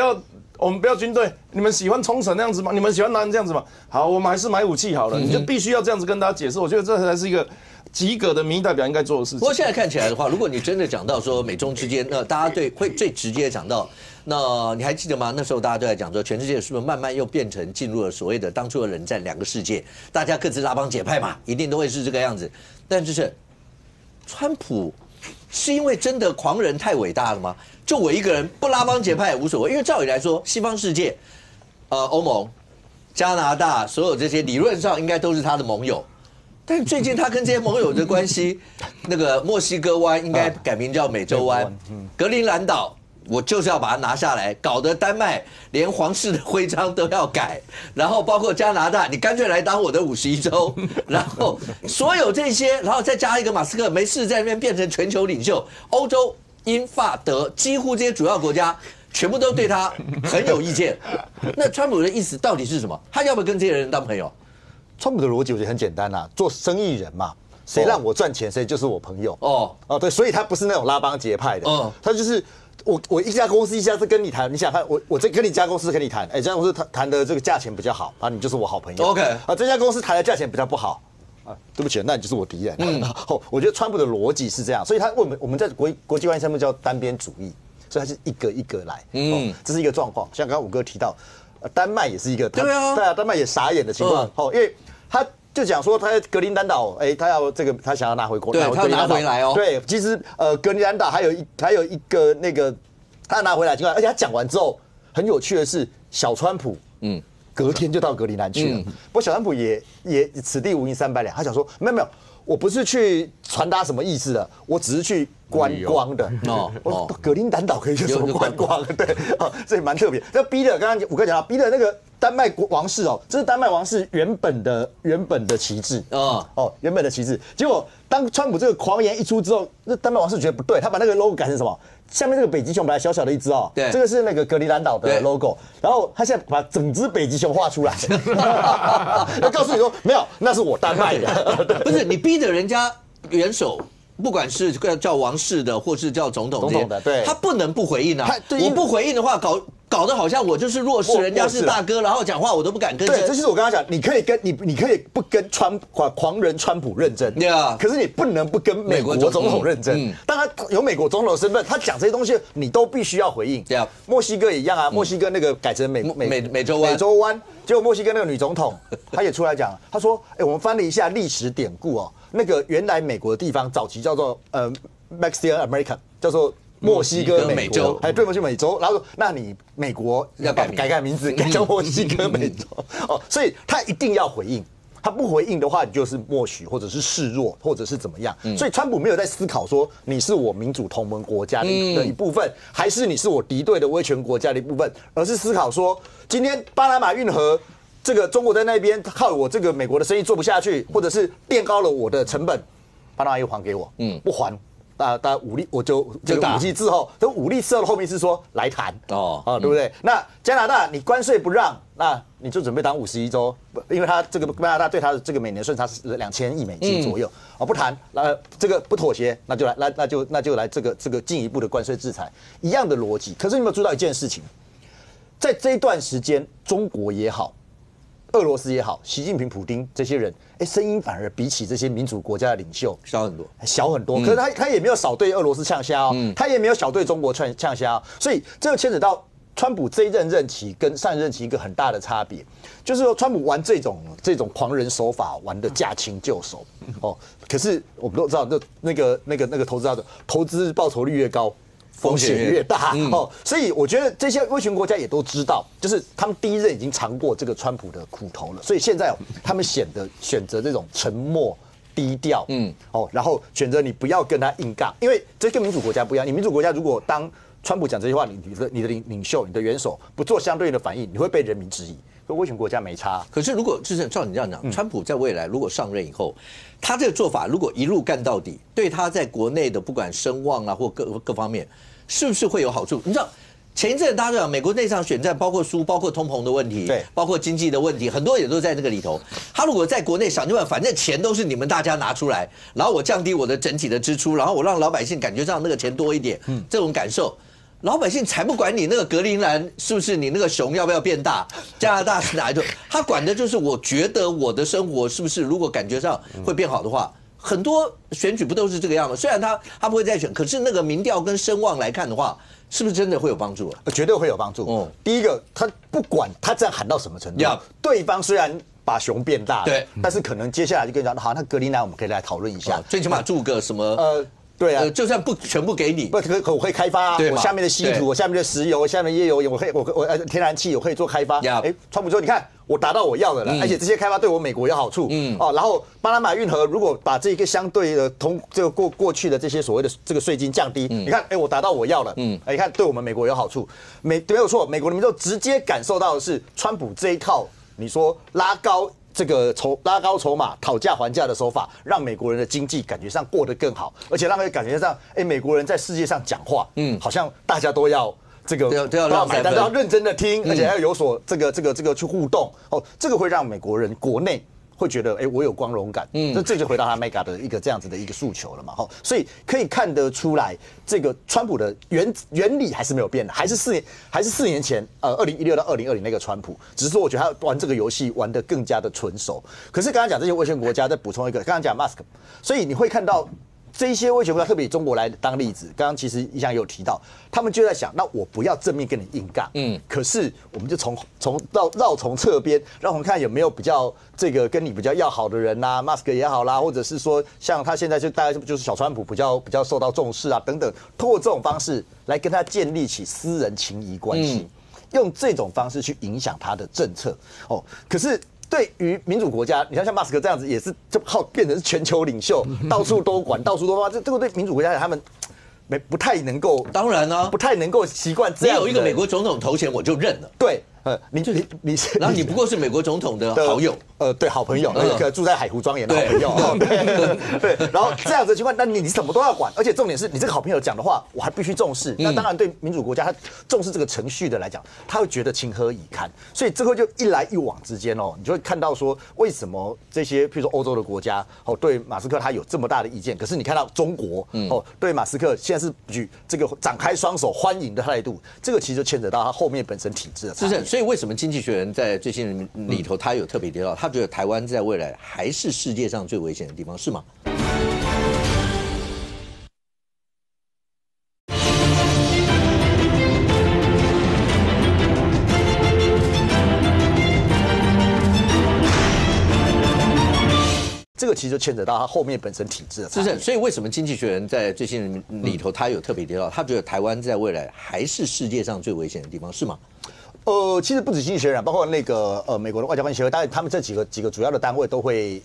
不要军队，你们喜欢冲绳那样子吗？你们喜欢拿人这样子吗？好，我们还是买武器好了。你就必须要这样子跟大家解释。我觉得这才是一个及格的民意代表应该做的事情。不过现在看起来的话，如果你真的讲到说美中之间，那大家会最直接讲到，那你还记得吗？那时候大家都在讲说，全世界是不是慢慢又变成进入了所谓的当初的冷战2个世界，大家各自拉帮结派嘛，一定都会是这个样子。但就是川普是因为真的狂人太伟大了吗？就我一个人不拉帮结派也无所谓，因为照理来说，西方世界，欧盟、加拿大所有这些理论上应该都是他的盟友。但最近他跟这些盟友的关系，那个墨西哥湾应该改名叫美洲湾，格陵兰岛我就是要把它拿下来，搞得丹麦连皇室的徽章都要改，然后包括加拿大，你干脆来当我的51州，然后所有这些，然后再加一个马斯克，没事在那边变成全球领袖，欧洲、英法德几乎这些主要国家全部都对他很有意见。那川普的意思到底是什么？他要不要跟这些人当朋友？川普的逻辑我觉得很简单啦，做生意人嘛，谁让我赚钱，谁就是我朋友。对，所以他不是那种拉帮结派的，他就是我一家公司一下子跟你谈，你想看我这跟你家公司跟你谈，这家公司谈的这个价钱比较好，你就是我好朋友。OK， 这家公司谈的价钱比较不好。对不起，那你就是我敌人。我觉得川普的逻辑是这样，所以他问我们在国际关系上面叫单边主义，所以他是一个一个来。这是一个状况。像刚刚武哥提到，丹麦也是一个，对啊，丹麦也傻眼的情况。因为他就讲说他在格陵兰岛，他要这个他想要拿回国，对，他要拿回来哦。对，其实格陵兰岛还有一个那个他要拿回来的情况，而且他讲完之后，很有趣的是小川普，隔天就到格陵兰去了。不过小川普也此地无银三百两，他想说没有，我不是去传达什么意思的，我只是去观光的。格陵兰岛可以去什么观光？对，这也蛮特别。那逼的刚刚我跟你讲到逼的那个丹麦王室这是丹麦王室原本的旗帜原本的旗帜。结果当川普这个狂言一出之后，那丹麦王室觉得不对，他把那个 logo 改成什么？下面这个北极熊本来小小的一只对，这个是那个格陵兰岛的 logo， 然后他现在把整只北极熊画出来，要告诉你说没有，那是我丹麦的，不是你逼着人家元首。不管是叫王室的，或是叫总统的，对，他不能不回应啊！我不回应的话，搞得好像我就是弱势，人家是大哥，然后讲话我都不敢跟。对，这就是我刚刚讲，你可以不跟狂人川普认真，可是你不能不跟美国总统认真。当他有美国总统的身份，他讲这些东西，你都必须要回应。对啊，墨西哥也一样啊，墨西哥那个改成美洲湾，结果墨西哥那个女总统，她也出来讲，她说：“我们翻了一下历史典故那个原来美国的地方早期叫做Mexican America， 叫做墨西哥美洲，还对墨西哥美洲。然后说，那你美国要改名字，改叫墨西哥美洲所以他一定要回应。他不回应的话，你就是默许，或者是示弱，或者是怎么样。所以川普没有在思考说你是我民主同盟国家的一部分，还是你是我敌对的威权国家的一部分，而是思考说今天巴拿马运河。这个中国在那边靠我这个美国的生意做不下去，或者是垫高了我的成本，巴拿马又还给我，不还，武力我就这个武器滞后，这武力滞后的后面是说来谈对不对？那加拿大你关税不让，那你就准备当51州，因为他这个加拿大对他的这个每年顺差是2000亿美金左右不谈，这个不妥协，那就来这个进一步的关税制裁，一样的逻辑。可是你有没有注意到一件事情，在这一段时间，中国也好。俄罗斯也好，习近平、普丁这些人，声音反而比起这些民主国家的领袖小很多。可是他也没有少对俄罗斯呛虾他也没有少对中国呛虾所以这个牵扯到川普这一任期跟上一任期一个很大的差别，就是说川普玩这种狂人手法玩的驾轻就熟可是我们都知道，那个投资报酬率越高。风险越大所以我觉得这些威权国家也都知道，就是他们第一任已经尝过这个川普的苦头了，所以现在他们选择这种沉默低调，然后选择你不要跟他硬杠，因为这跟民主国家不一样。你民主国家如果当川普讲这些话，你的领袖、你的元首不做相对应的反应，你会被人民质疑。可威权国家没差。可是如果就是照你这样讲，川普在未来如果上任以后，他这个做法如果一路干到底，对他在国内的不管声望啊或各方面。是不是会有好处？你知道，前一阵大家都讲美国那场选战，包括输，包括通膨的问题，对，包括经济的问题，很多也都在那个里头。他如果在国内想尽办法，反正钱都是你们大家拿出来，然后我降低我的整体的支出，然后我让老百姓感觉上那个钱多一点，这种感受，老百姓才不管你那个格陵兰是不是你那个熊要不要变大，加拿大是哪一种，他管的就是我觉得我的生活是不是如果感觉上会变好的话。很多选举不都是这个样子？虽然他不会再选，可是那个民调跟声望来看的话，是不是真的会有帮助？绝对会有帮助。第一个，他不管他这样喊到什么程度，对方虽然把熊变大了，对，但是可能接下来就跟你讲，好，那格陵兰我们可以来讨论一下，最起码住个什么对啊，就算不全部给你，不可我可以开发啊，我下面的稀土，我下面的石油，我下面页油，我天然气我可以做开发。哎，川普说你看我达到我要的了，而且这些开发对我美国有好处。然后巴拿马运河如果把这个相对的这个过去的这些所谓的这个税金降低，你看，哎，我达到我要了。你看对我们美国有好处，没有错，美国的民众直接感受到的是川普这一套，你说拉高筹码、讨价还价的手法，让美国人的经济感觉上过得更好，而且让人感觉上，哎，美国人在世界上讲话，好像大家都要这个都要买单，都要认真的听，而且要有所这个去互动。哦，这个会让美国人国内会觉得，哎，我有光荣感。这就回到他 Mega 的一个这样子的一个诉求了嘛。所以可以看得出来，这个川普的原理还是没有变的，还是4年前，2016到2020那个川普，只是说我觉得他玩这个游戏玩得更加的纯熟。可是刚刚讲这些威权国家，再补充一个，刚刚讲 Musk， 所以你会看到。这些威权国家，特别以中国来当例子，刚刚其实一向有提到，他们就在想，那我不要正面跟你硬杠，可是我们就绕从侧边，让我们看有没有比较这个跟你比较要好的人呐，Musk 也好啦，或者是说像他现在就大概就是小川普比较受到重视啊等等，通过这种方式来跟他建立起私人情谊关系，用这种方式去影响他的政策。可是。对于民主国家，你像马斯克这样子，也是就变成是全球领袖，到处都管，到处都发。这个对民主国家他们不太能够，当然呢，不太能够习惯这样。你有一个美国总统头衔，我就认了。对，然后你不过是美国总统的好友，对，好朋友，那个住在海湖庄园的好朋友，对，然后这样子的情况，那你什么都要管，而且重点是你这个好朋友讲的话，我还必须重视。那当然，对民主国家，他重视这个程序的来讲，他会觉得情何以堪。所以这个就一来一往之间你就会看到说，为什么这些譬如说欧洲的国家对马斯克他有这么大的意见，可是你看到中国对马斯克现在是举这个展开双手欢迎的态度，这个其实就牵扯到他后面本身体制的差异。所以为什么《经济学人》在最新里头，他有特别提到，他觉得台湾在未来还是世界上最危险的地方，是吗？这个其实就牵扯到他后面本身体制的差异。是，所以为什么《经济学人》在最新里头，他有特别提到，他觉得台湾在未来还是世界上最危险的地方，是吗？其实不止经济学人，包括那个美国的外交关系协会，当然他们这几个主要的单位都会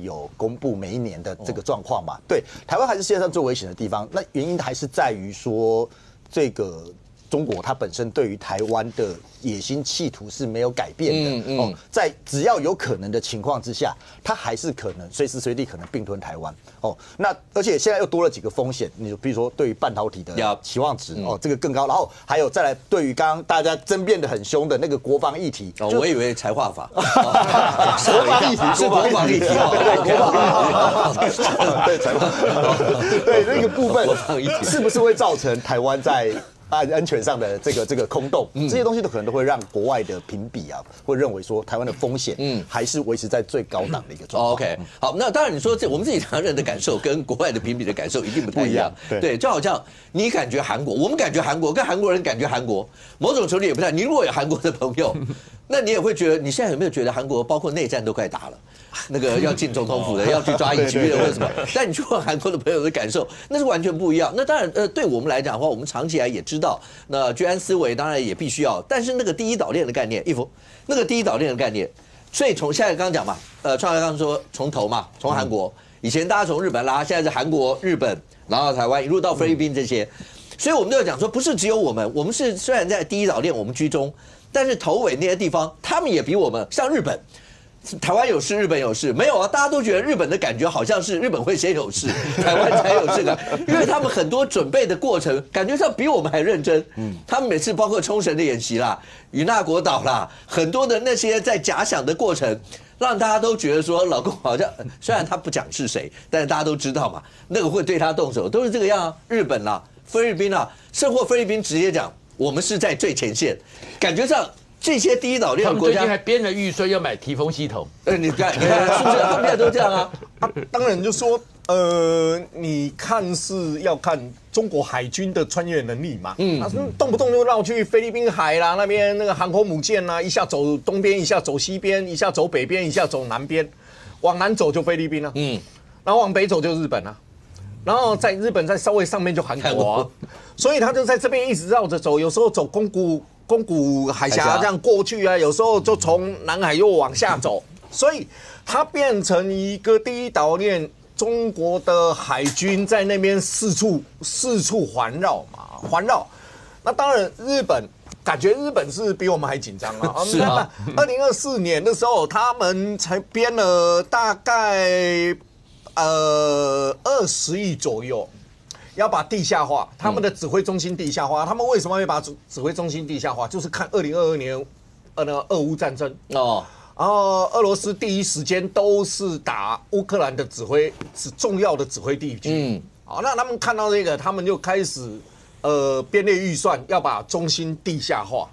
有公布每一年的这个状况嘛。对，台湾还是世界上最危险的地方，那原因还是在于说这个。中国它本身对于台湾的野心企图是没有改变的在只要有可能的情况之下，它还是可能随时随地可能并吞台湾那而且现在又多了几个风险，你比如说对于半导体的期望值这个更高，然后还有再来对于刚刚大家争辩的很凶的那个国防议题我以为财化法，国防议题是国防议题对财化对那个部分是不是会造成台湾在安全上的这个空洞，这些东西都可能都会让国外的评比会认为说台湾的风险还是维持在最高档的一个状况。OK， 好，那当然你说我们自己台湾人的感受跟国外的评比的感受一定不太一样，对，就好像你感觉韩国，我们感觉韩国跟韩国人感觉韩国，某种程度也不太。你如果有韩国的朋友，那你也会觉得，你现在有没有觉得韩国包括内战都快打了？那个要进总统府的，要去抓尹锡悦的，为什么？但你去问韩国的朋友的感受，那是完全不一样。那当然，对我们来讲的话，我们长期来也知道，那居安思危当然也必须要。但是那个第一岛链的概念，那个第一岛链的概念，所以从现在刚刚讲嘛，创刚刚说从头嘛，从韩国，以前大家从日本拉，现在是韩国、日本，然后台湾一路到菲律宾这些，所以我们都要讲说，不是只有我们是虽然在第一岛链我们居中，但是头尾那些地方，他们也比我们像日本。台湾有事，日本有事，没有啊？大家都觉得日本的感觉好像是日本会先有事，台湾才有这个，因为他们很多准备的过程，感觉上比我们还认真。他们每次包括冲绳的演习啦、与那国岛啦，很多的那些在假想的过程，让大家都觉得说，老公好像虽然他不讲是谁，但是大家都知道嘛，那个会对他动手，都是这个样啊。日本啦、菲律宾啦，甚或菲律宾直接讲，我们是在最前线，感觉上。这些第一岛链的国家，他们最近还编了预算要买提风系统。你看，是不是？他们现在都这样啊。当然就说，你看是要看中国海军的穿越能力嘛。动不动就绕去菲律宾海啦，那边那个航空母舰啦，一下走东边，一下走西边，一下走北边，一下走南边。往南走就菲律宾了，然后往北走就日本了。然后在日本再稍微上面就韩国啊，所以他就在这边一直绕着走，有时候走宫古海峡这样过去啊，有时候就从南海又往下走，所以它变成一个第一岛链。中国的海军在那边四处环绕嘛，环绕。那当然，感觉日本是比我们还紧张啊。是啊，2024年的时候，他们才编了大概20亿左右，要把地下化，他们的指挥中心地下化。他们为什么会把指挥中心地下化？就是看2022年俄乌战争哦。然后俄罗斯第一时间都是打乌克兰的重要的指挥地区。好，那他们看到这个，他们就开始编列预算，要把中心地下化。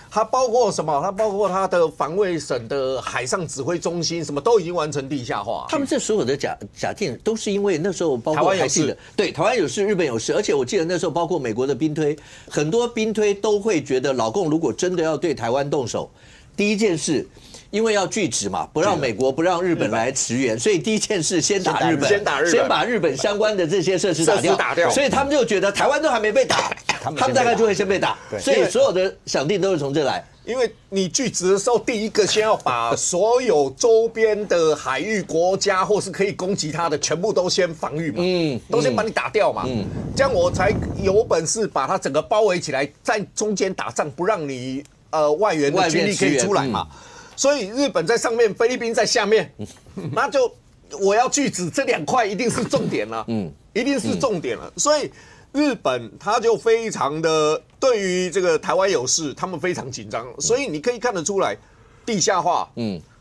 它包括什么？它包括它的防卫省的海上指挥中心，什么都已经完成地下化。他们这所有的假定都是因为那时候包括台湾有事，对，台湾有事，日本有事，而且我记得那时候包括美国的兵推，很多兵推都会觉得老共如果真的要对台湾动手，第一件事。因为要拒止嘛，不让美国、不让日本来驰援，所以第一件事先打日本，先把日本相关的这些设施打掉。所以他们就觉得台湾都还没被打，他们大概就会先被打。所以所有的想定都是从这来。因为你拒止的时候，第一个先要把所有周边的海域国家或是可以攻击它的，全部都先防御嘛，都先把你打掉嘛，这样我才有本事把它整个包围起来，在中间打仗，不让你外援的军力可以出来嘛。所以日本在上面，菲律宾在下面，那就我要拒止这2块一定是重点了，一定是重点了。所以日本他就非常的对于这个台湾有事，他们非常紧张。所以你可以看得出来，地下化，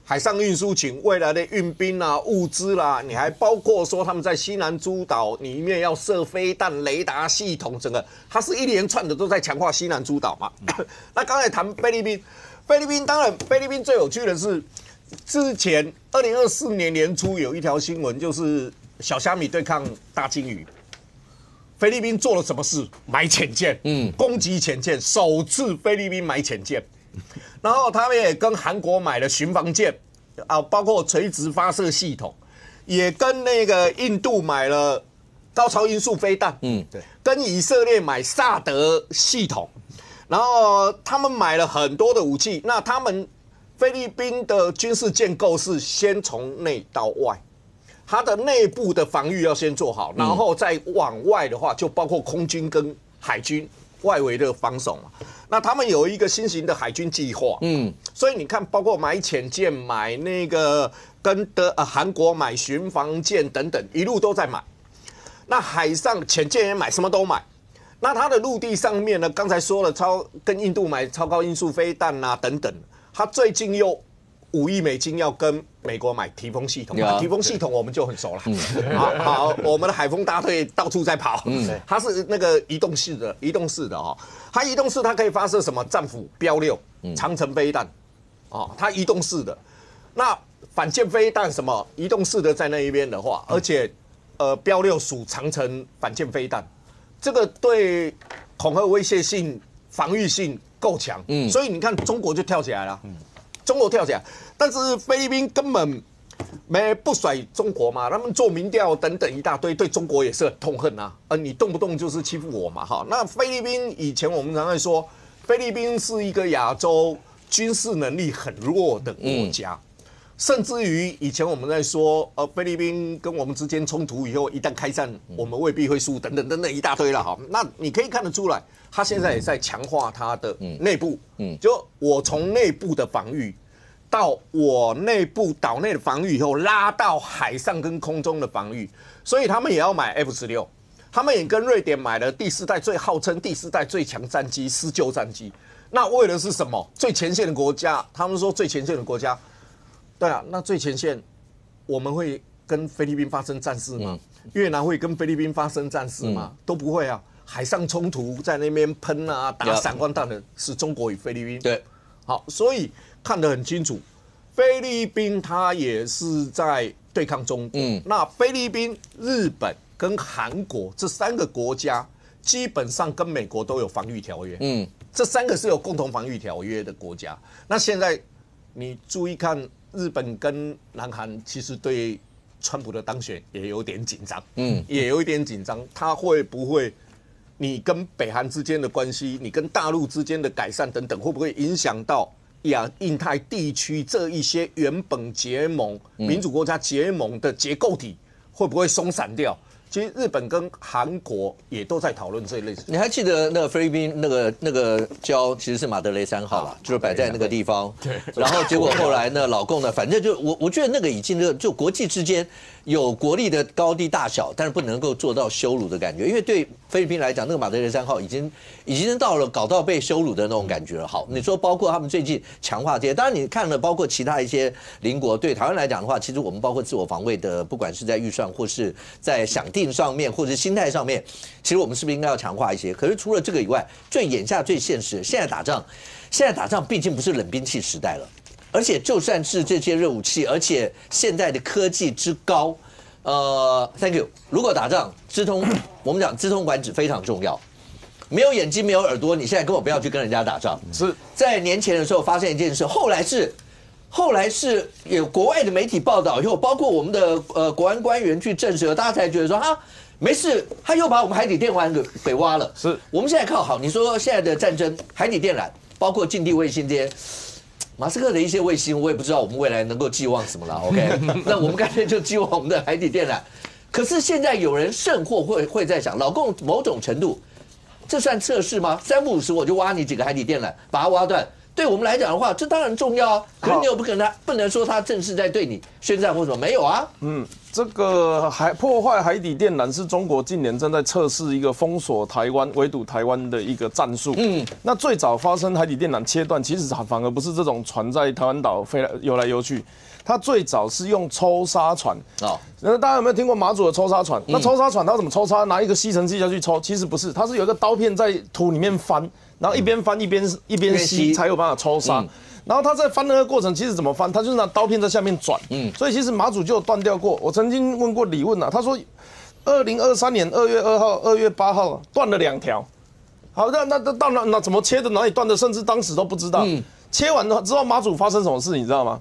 海上运输群未来的运兵啊、物资啦，你还包括说他们在西南诸岛里面要设飞弹、雷达系统，整个它是一连串的都在强化西南诸岛嘛。那刚才谈菲律宾。当然，菲律宾最有趣的是，之前2024年年初有一条新闻，就是小虾米对抗大鲸鱼。菲律宾做了什么事？买潜舰，攻击潜舰，首次菲律宾买潜舰。然后他们也跟韩国买了巡防舰，啊，包括垂直发射系统，也跟那个印度买了高超音速飞弹，对，跟以色列买萨德系统。然后他们买了很多的武器，那他们菲律宾的军事建构是先从内到外，它的内部的防御要先做好，然后再往外的话，就包括空军跟海军外围的防守嘛。那他们有一个新型的海军计划，所以你看，包括买潜舰、买那个跟韩国买巡防舰等等，一路都在买。那海上潜舰也买，什么都买。那它的陆地上面呢？刚才说了，跟印度买超高音速飞弹啊等等，它最近又5亿美金要跟美国买提风系统，提风系统我们就很熟了。好，我们的海风大队到处在跑，它是那个移动式的哦，它移动式它可以发射什么战斧、标6、长程飞弹，哦，它移动式的。那反舰飞弹什么移动式的在那一边的话，而且标6属长程反舰飞弹。这个对恐吓威胁性、防御性够强，所以你看中国就跳起来了，中国跳起来，但是菲律宾根本不甩中国嘛，他们做民调等等一大堆，对中国也是很痛恨啊，你动不动就是欺负我嘛，哈。那菲律宾以前我们常常说，菲律宾是一个亚洲军事能力很弱的国家。甚至于以前我们在说，菲律宾跟我们之间冲突以后，一旦开战，我们未必会输，等等等等一大堆了哈。那你可以看得出来，他现在也在强化他的内部，就我从内部的防御，到我内部岛内的防御以后，拉到海上跟空中的防御，所以他们也要买 F-16，他们也跟瑞典买了第4代号称第4代最强战机施救战机。那为的是什么？最前线的国家，他们说最前线的国家。对啊，那最前线我们会跟菲律宾发生战事吗？越南会跟菲律宾发生战事吗？都不会啊。海上冲突在那边喷啊，打闪光弹的是中国与菲律宾。对，好，所以看得很清楚，菲律宾它也是在对抗中国。那菲律宾、日本跟韩国这3个国家，基本上跟美国都有防御条约。这3个是有共同防御条约的国家。那现在你注意看。日本跟南韩其实对川普的当选也有点紧张，也有一点紧张，他会不会？你跟北韩之间的关系，你跟大陆之间的改善等等，会不会影响到印太地区这一些原本结盟、民主国家结盟的结构体，会不会松散掉？其实日本跟韩国也都在讨论这一类事。你还记得那个菲律宾那个礁其实是马德雷3号啦，就是摆在那个地方。对。然后结果后来呢，老共呢，反正就我觉得那个已经就国际之间有国力的高低大小，但是不能够做到羞辱的感觉，因为对菲律宾来讲，那个马德雷3号已经到了搞到被羞辱的那种感觉了。好，你说包括他们最近强化这些，当然你看了包括其他一些邻国，对台湾来讲的话，其实我们包括自我防卫的，不管是在预算或是在想定上面，或者心态上面，其实我们是不是应该要强化一些？可是除了这个以外，眼下最现实，现在打仗毕竟不是冷兵器时代了，而且就算是这些热武器，而且现在的科技之高，thank you。如果打仗，我们讲资通管制非常重要。没有眼睛没有耳朵，你现在根本不要去跟人家打仗。是在年前的时候发生一件事，后来是有国外的媒体报道以后，包括我们的国安官员去证实，大家才觉得说没事，他又把我们海底电缆给挖了。是我们现在靠好，你说现在的战争，海底电缆包括近地卫星这些。马斯克的一些卫星，我也不知道我们未来能够寄望什么了。OK， 那我们干脆就寄望我们的海底电缆。可是现在有人甚或会在想，老共某种程度，这算测试吗？3不5时我就挖你几个海底电缆，把它挖断。对我们来讲的话，这当然重要啊。可是你又不能说他正式在对你宣战或什么，没有啊。这个破坏海底电缆是中国近年正在测试一个封锁台湾、围堵台湾的一个战术。那最早发生海底电缆切断，其实反而不是这种船在台湾岛游来游去，它最早是用抽沙船。那大家有没有听过马祖的抽沙船？那抽沙船它怎么抽沙？拿一个吸尘器下去抽？其实不是，它是有一个刀片在土里面翻，然后一边翻一边吸，才有办法抽沙。然后他在翻的那个过程，其实怎么翻？他就是拿刀片在下面转。所以其实马祖就有断掉过。我曾经问过李问他说，2023年2月2号、2月8号断了2条。好，那怎么切的？哪里断的？甚至当时都不知道。切完之后，马祖发生什么事，你知道吗？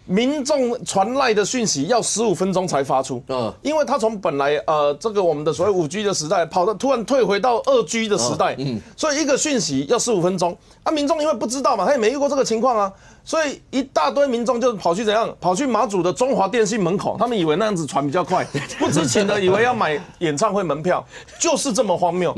民众传来的讯息要15分钟才发出，因为他从本来这个我们的所谓5G 的时代，突然退回到2G 的时代，所以一个讯息要15分钟。民众因为不知道嘛，他也没遇过这个情况啊，所以一大堆民众就跑去怎样？跑去马祖的中华电信门口，他们以为那样子传比较快，不知情的以为要买演唱会门票，就是这么荒谬。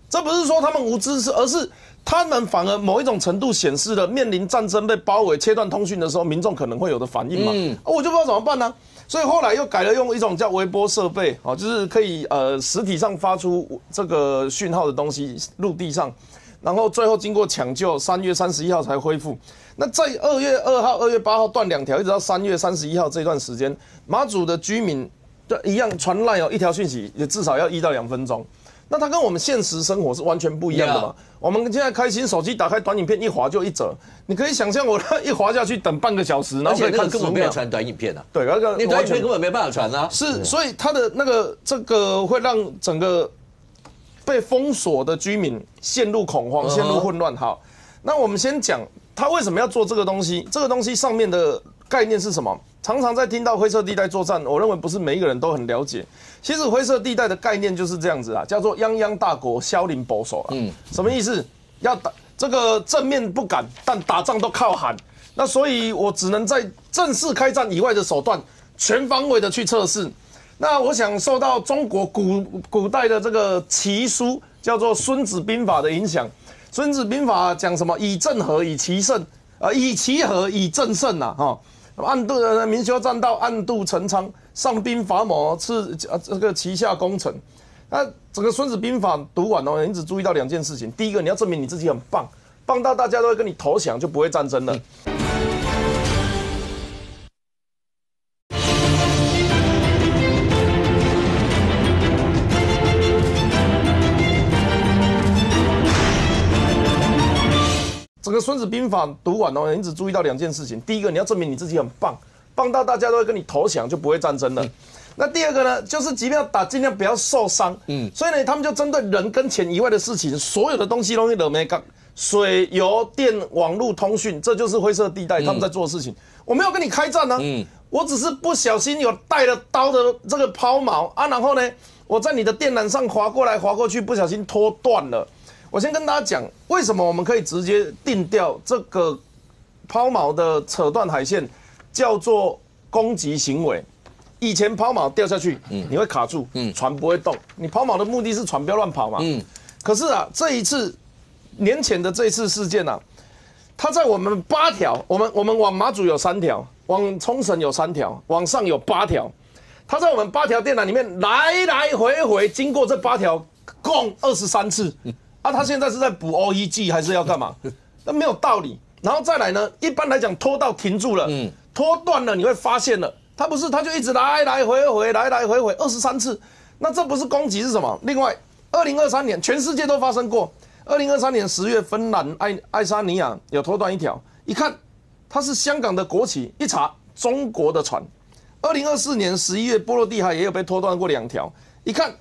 这不是说他们无知识，而是他们反而某一种程度显示了面临战争被包围、切断通讯的时候，民众可能会有的反应嘛。我就不知道怎么办呢。所以后来又改了用一种叫微波设备，就是可以实体上发出这个讯号的东西，陆地上，然后最后经过抢救，3月31号才恢复。那在2月2号、2月8号断2条，一直到3月31号这段时间，马祖的居民一样传来一条讯息，也至少要1到2分钟。那它跟我们现实生活是完全不一样的嘛？我们现在开心手机打开短影片一滑就1折，你可以想象我一滑下去等半个小时，然后可以看15秒。根本没有传短影片啊。对，你短影片根本没办法传啊。是，所以它的这个会让整个被封锁的居民陷入恐慌、陷入混乱。好，那我们先讲他为什么要做这个东西？这个东西上面的概念是什么？常常在听到灰色地带作战，我认为不是每一个人都很了解。其实灰色地带的概念就是这样子啊，叫做泱泱大国，萧林保守啊。什么意思？要打这个正面不敢，但打仗都靠喊。那所以我只能在正式开战以外的手段，全方位的去测试。那我想受到中国古代的这个奇书叫做《孙子兵法》的影响，《孙子兵法》讲什么？以正合，以奇胜，以奇合，以正胜呐，哈。暗度明修栈道，暗度陈仓，上兵伐谋，是这个旗下功臣。那整个《孙子兵法》读完哦，你只注意到2件事情：第一个，你要证明你自己很棒，棒到大家都会跟你投降，就不会战争了。整个《孙子兵法》读完哦，你只注意到2件事情：第一个，你要证明你自己很棒，棒到大家都会跟你投降，就不会战争了。那第二个呢，就是即便要打，尽量不要受伤。所以呢，他们就针对人跟钱以外的事情，所有的东西都会惹没干，水、油、电、网络、通讯，这就是灰色地带他们在做的事情。我没有跟你开战啊，我只是不小心有带了刀的这个抛锚啊，然后呢，我在你的电缆上滑过来滑过去，不小心拖断了。我先跟大家讲，为什么我们可以直接定调这个抛锚的扯断海线叫做攻击行为。以前抛锚掉下去，你会卡住，船不会动。你抛锚的目的是船不要乱跑嘛。可是啊，这一次年前的这一次事件啊，它在我们8条，我们往马祖有3条，往冲绳有3条，往上有8条。它在我们8条电缆里面来来回回经过这8条，共23次。啊，它现在是在补 OEG 还是要干嘛？那没有道理。然后再来呢，一般来讲拖到停住了，拖断了，你会发现了。他不是，他就一直来来回回23次，那这不是攻击是什么？另外，2023年全世界都发生过。2023年10月，芬兰爱沙尼亚有拖断1条，一看它是香港的国旗，一查中国的船。2024年11月，波罗的海也有被拖断过2条，一看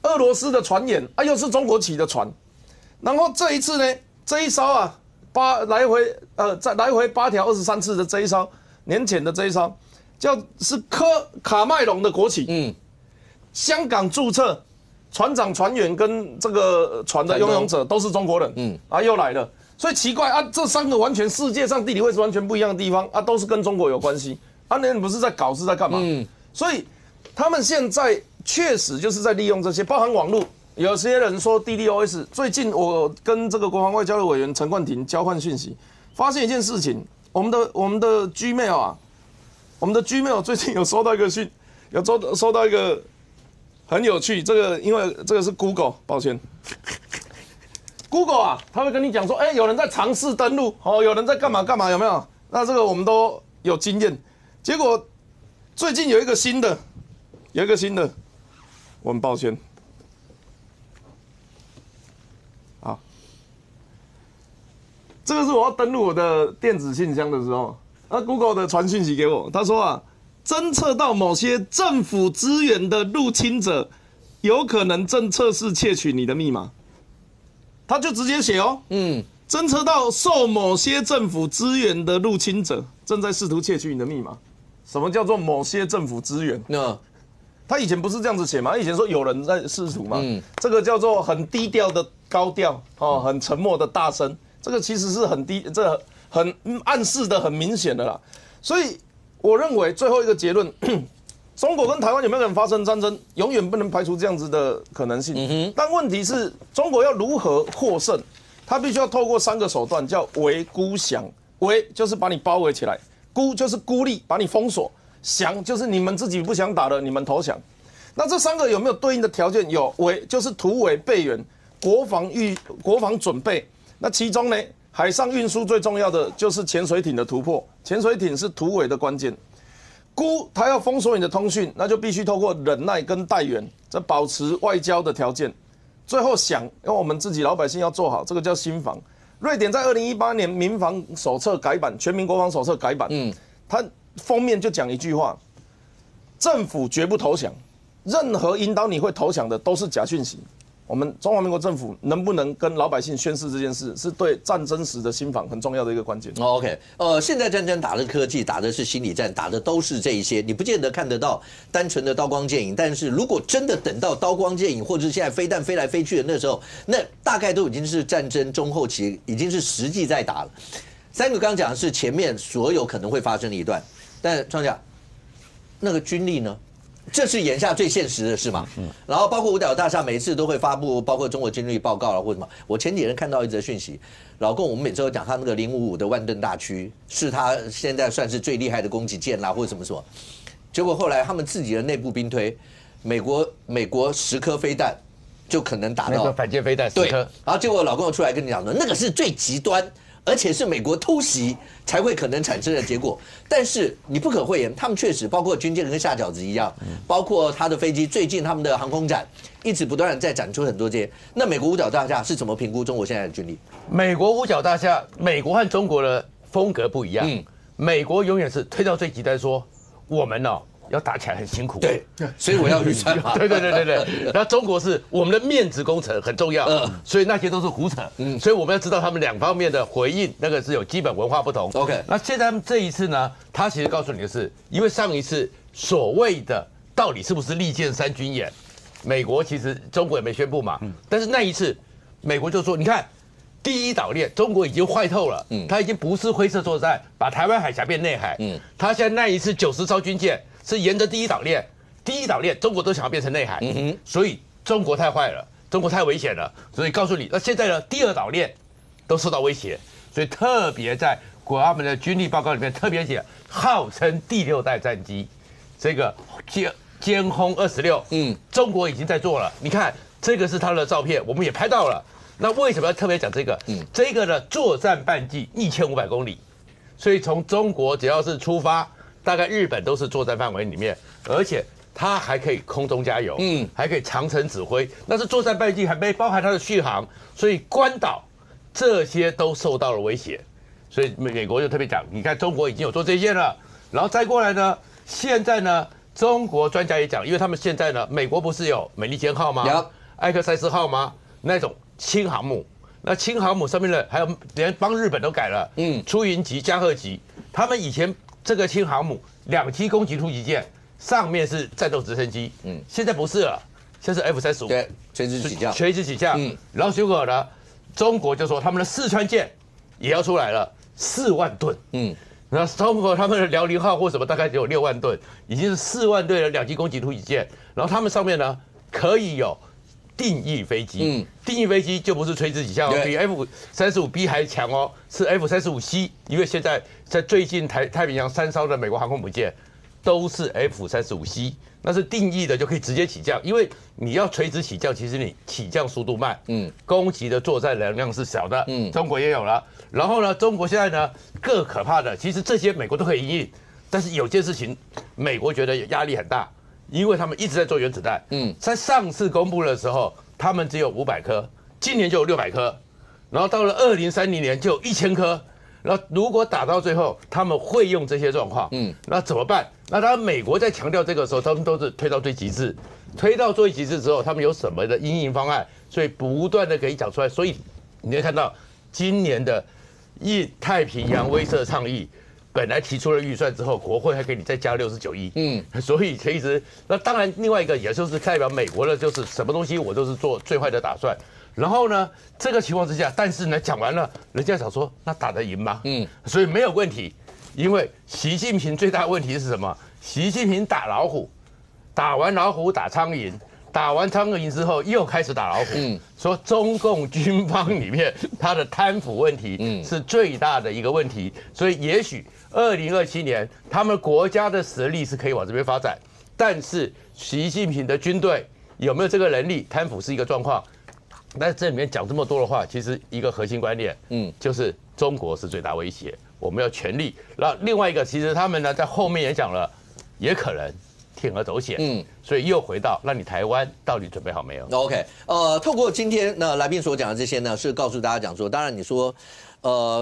俄罗斯的船员啊，又是中国旗的船。然后这一次呢，这一艘啊来回8条23次的这一艘，年前的这一艘。是卡麦隆的国旗，香港注册船长、船员跟这个船的拥有者都是中国人，又来了，所以奇怪啊，这3个完全世界上地理位置完全不一样的地方啊，都是跟中国有关系啊，那不是在搞是在干嘛？所以他们现在确实就是在利用这些，包含网络。有些人说 DDoS， 最近我跟这个国防外交的委员陈冠廷交换讯息，发现一件事情，我们的 Gmail 啊。我们的 Gmail 最近有收到一个收到一个很有趣，这个因为这个是 Google， 抱歉 ，Google 啊，他会跟你讲说，有人在尝试登录，有人在干嘛干嘛，有没有？那这个我们都有经验。结果最近有一个新的，我很抱歉，好，这个是我要登录我的电子信箱的时候。Google 的传讯息给我，他说啊，侦测到某些政府资源的入侵者，有可能正测试窃取你的密码。他就直接写哦，侦测到受某些政府资源的入侵者正在试图窃取你的密码。什么叫做某些政府资源？他以前不是这样子写吗？以前说有人在试图嘛，这个叫做很低调的高调，很沉默的大声。这个其实是很低，很暗示的很明显的啦，所以我认为最后一个结论，中国跟台湾有没有可能发生战争，永远不能排除这样子的可能性。但问题是，中国要如何获胜，他必须要透过3个手段，叫围、孤、降。围就是把你包围起来，孤就是孤立，把你封锁；降就是你们自己不想打了，你们投降。那这3个有没有对应的条件？有，围就是突围备援，国防准备。那其中呢？海上运输最重要的就是潜水艇的突破，潜水艇是突围的关键。孤，它要封锁你的通讯，那就必须透过忍耐跟待援，这保持外交的条件。最后想，因为我们自己老百姓要做好，这个叫心防。瑞典在2018年民防手册改版，全民国防手册改版，它封面就讲一句话：政府绝不投降，任何引导你会投降的都是假讯息。我们中华民国政府能不能跟老百姓宣示这件事，是对战争时的心防很重要的一个关键。OK， 现在战争打的科技，打的是心理战，打的都是这一些，你不见得看得到单纯的刀光剑影。但是如果真的等到刀光剑影，或者是现在飞弹飞来飞去的那时候，那大概都已经是战争中后期，已经是实际在打了。3个刚刚讲的是前面所有可能会发生的一段，但庄家那个军力呢？这是眼下最现实的事嘛？然后包括五角大厦每次都会发布，包括中国军力报告了或什么。我前几天看到一则讯息，老共我们每次都讲他那个055的万吨大驱是他现在算是最厉害的攻击舰啦，或者什么什么。结果后来他们自己的内部兵推，美国10颗飞弹就可能打到反舰飞弹10颗，然后结果老共出来跟你讲说，那个是最极端。而且是美国突袭才会可能产生的结果，但是你不可讳言，他们确实包括军舰跟下饺子一样，包括他的飞机，最近他们的航空展一直不断的在展出很多这些。那美国五角大厦是怎么评估中国现在的军力？美国五角大厦，美国和中国的风格不一样，美国永远是推到最极端说，我们要打起来很辛苦。对，所以我要预算嘛。对。然后中国是我们的面子工程很重要，所以那些都是胡扯。所以我们要知道他们两方面的回应，那个是有基本文化不同。OK， 那现在这一次呢，他其实告诉你的是，因为上一次所谓的到底是不是利剑3军演，美国其实中国也没宣布嘛，但是那一次美国就说，你看。第一岛链，中国已经坏透了，它已经不是灰色作战，把台湾海峡变内海。它现在那一次90艘军舰是沿着第一岛链，中国都想要变成内海，所以中国太坏了，中国太危险了，所以告诉你，那现在呢，第2岛链都受到威胁，所以特别在他们的军力报告里面特别写，号称第6代战机，这个歼轰26，中国已经在做了，你看这个是它的照片，我们也拍到了。那为什么要特别讲这个？这个的作战半径1500公里，所以从中国只要是出发，大概日本都是作战范围里面，而且它还可以空中加油，还可以长程指挥，那是作战半径还没包含它的续航，所以关岛这些都受到了威胁，所以美国就特别讲，你看中国已经有做这些了，然后再过来呢，现在呢，中国专家也讲，因为他们现在呢，美国不是有美利坚号吗？埃克塞斯号吗？那种。轻航母，那轻航母上面的还有连帮日本都改了，出云级、加贺级。他们以前这个轻航母2栖攻击突击舰上面是战斗直升机，现在不是了，现在是 F-35，对，垂直起降，然后结果呢，中国就说他们的四川舰也要出来了，4万吨，然后中国他们的辽宁号或什么大概只有6万吨，已经是4万吨的2栖攻击突击舰，然后他们上面呢可以有。定翼飞机，定翼飞机就不是垂直起降哦，比 F-35B 还强哦，是 F-35C， 因为现在在最近太平洋3艘的美国航空母舰都是 F-35C， 那是定翼的就可以直接起降，因为你要垂直起降，其实你起降速度慢，攻击的作战能量是小的，中国也有了，然后呢，中国现在呢更可怕的，其实这些美国都可以因应，但是有件事情美国觉得压力很大。因为他们一直在做原子弹，在上次公布的时候，他们只有500颗，今年就有600颗，然后到了2030年就有1000颗，然后如果打到最后，他们会用这些状况，那怎么办？那当然，美国在强调这个时候，他们都是推到最极致，推到最极致之后，他们有什么的因应方案，所以不断的可以讲出来，所以你会看到今年的太平洋威慑倡议。本来提出了预算之后，国会还给你再加69亿，所以其实那当然另外一个也就是代表美国的，就是什么东西我都是做最坏的打算。然后呢，这个情况之下，但是呢讲完了，人家想说那打得赢吗？所以没有问题，因为习近平最大的问题是什么？习近平打老虎，打完老虎打苍蝇。打完苍蝇之后，又开始打老虎。说中共军方里面他的贪腐问题是最大的一个问题，所以也许2027年他们国家的实力是可以往这边发展，但是习近平的军队有没有这个能力？贪腐是一个状况。但是这里面讲这么多的话，其实一个核心观念，就是中国是最大威胁，我们要全力。然后另外一个，其实他们呢在后面也讲了，也可能。铤而走险，所以又回到，那你台湾到底准备好没有 ？OK， 透过今天来宾所讲的这些呢，是告诉大家讲说，当然你说，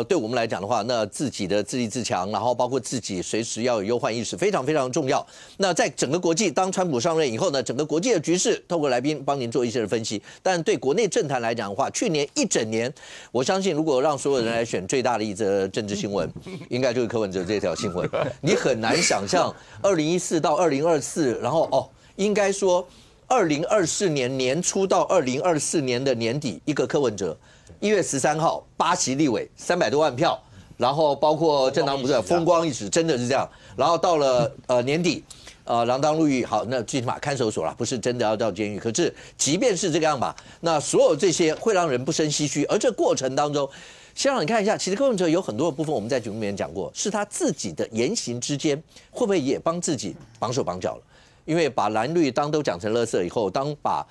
对我们来讲的话，那自己的自立自强，然后包括自己随时要有忧患意识，非常非常重要。那在整个国际，当川普上任以后呢，整个国际的局势，透过来宾帮您做一些的分析。但对国内政坛来讲的话，去年一整年，我相信如果让所有人来选最大的一则政治新闻，应该就是柯文哲这条新闻。你很难想象2014到2024，然后应该说2024年年初到2024年的年底，一个柯文哲。1月13号8席立委300多万票，然后包括政党不是风光一时，真的是这样。然后到了年底，锒铛入狱，好，那最起码看守所了，不是真的要到监狱。可是即便是这个样吧，那所有这些会让人不胜唏嘘。而这过程当中，先让你看一下，其实柯文哲有很多的部分，我们在节目里面讲过，是他自己的言行之间，会不会也帮自己绑手绑脚了？因为把蓝绿都讲成垃圾以后，当把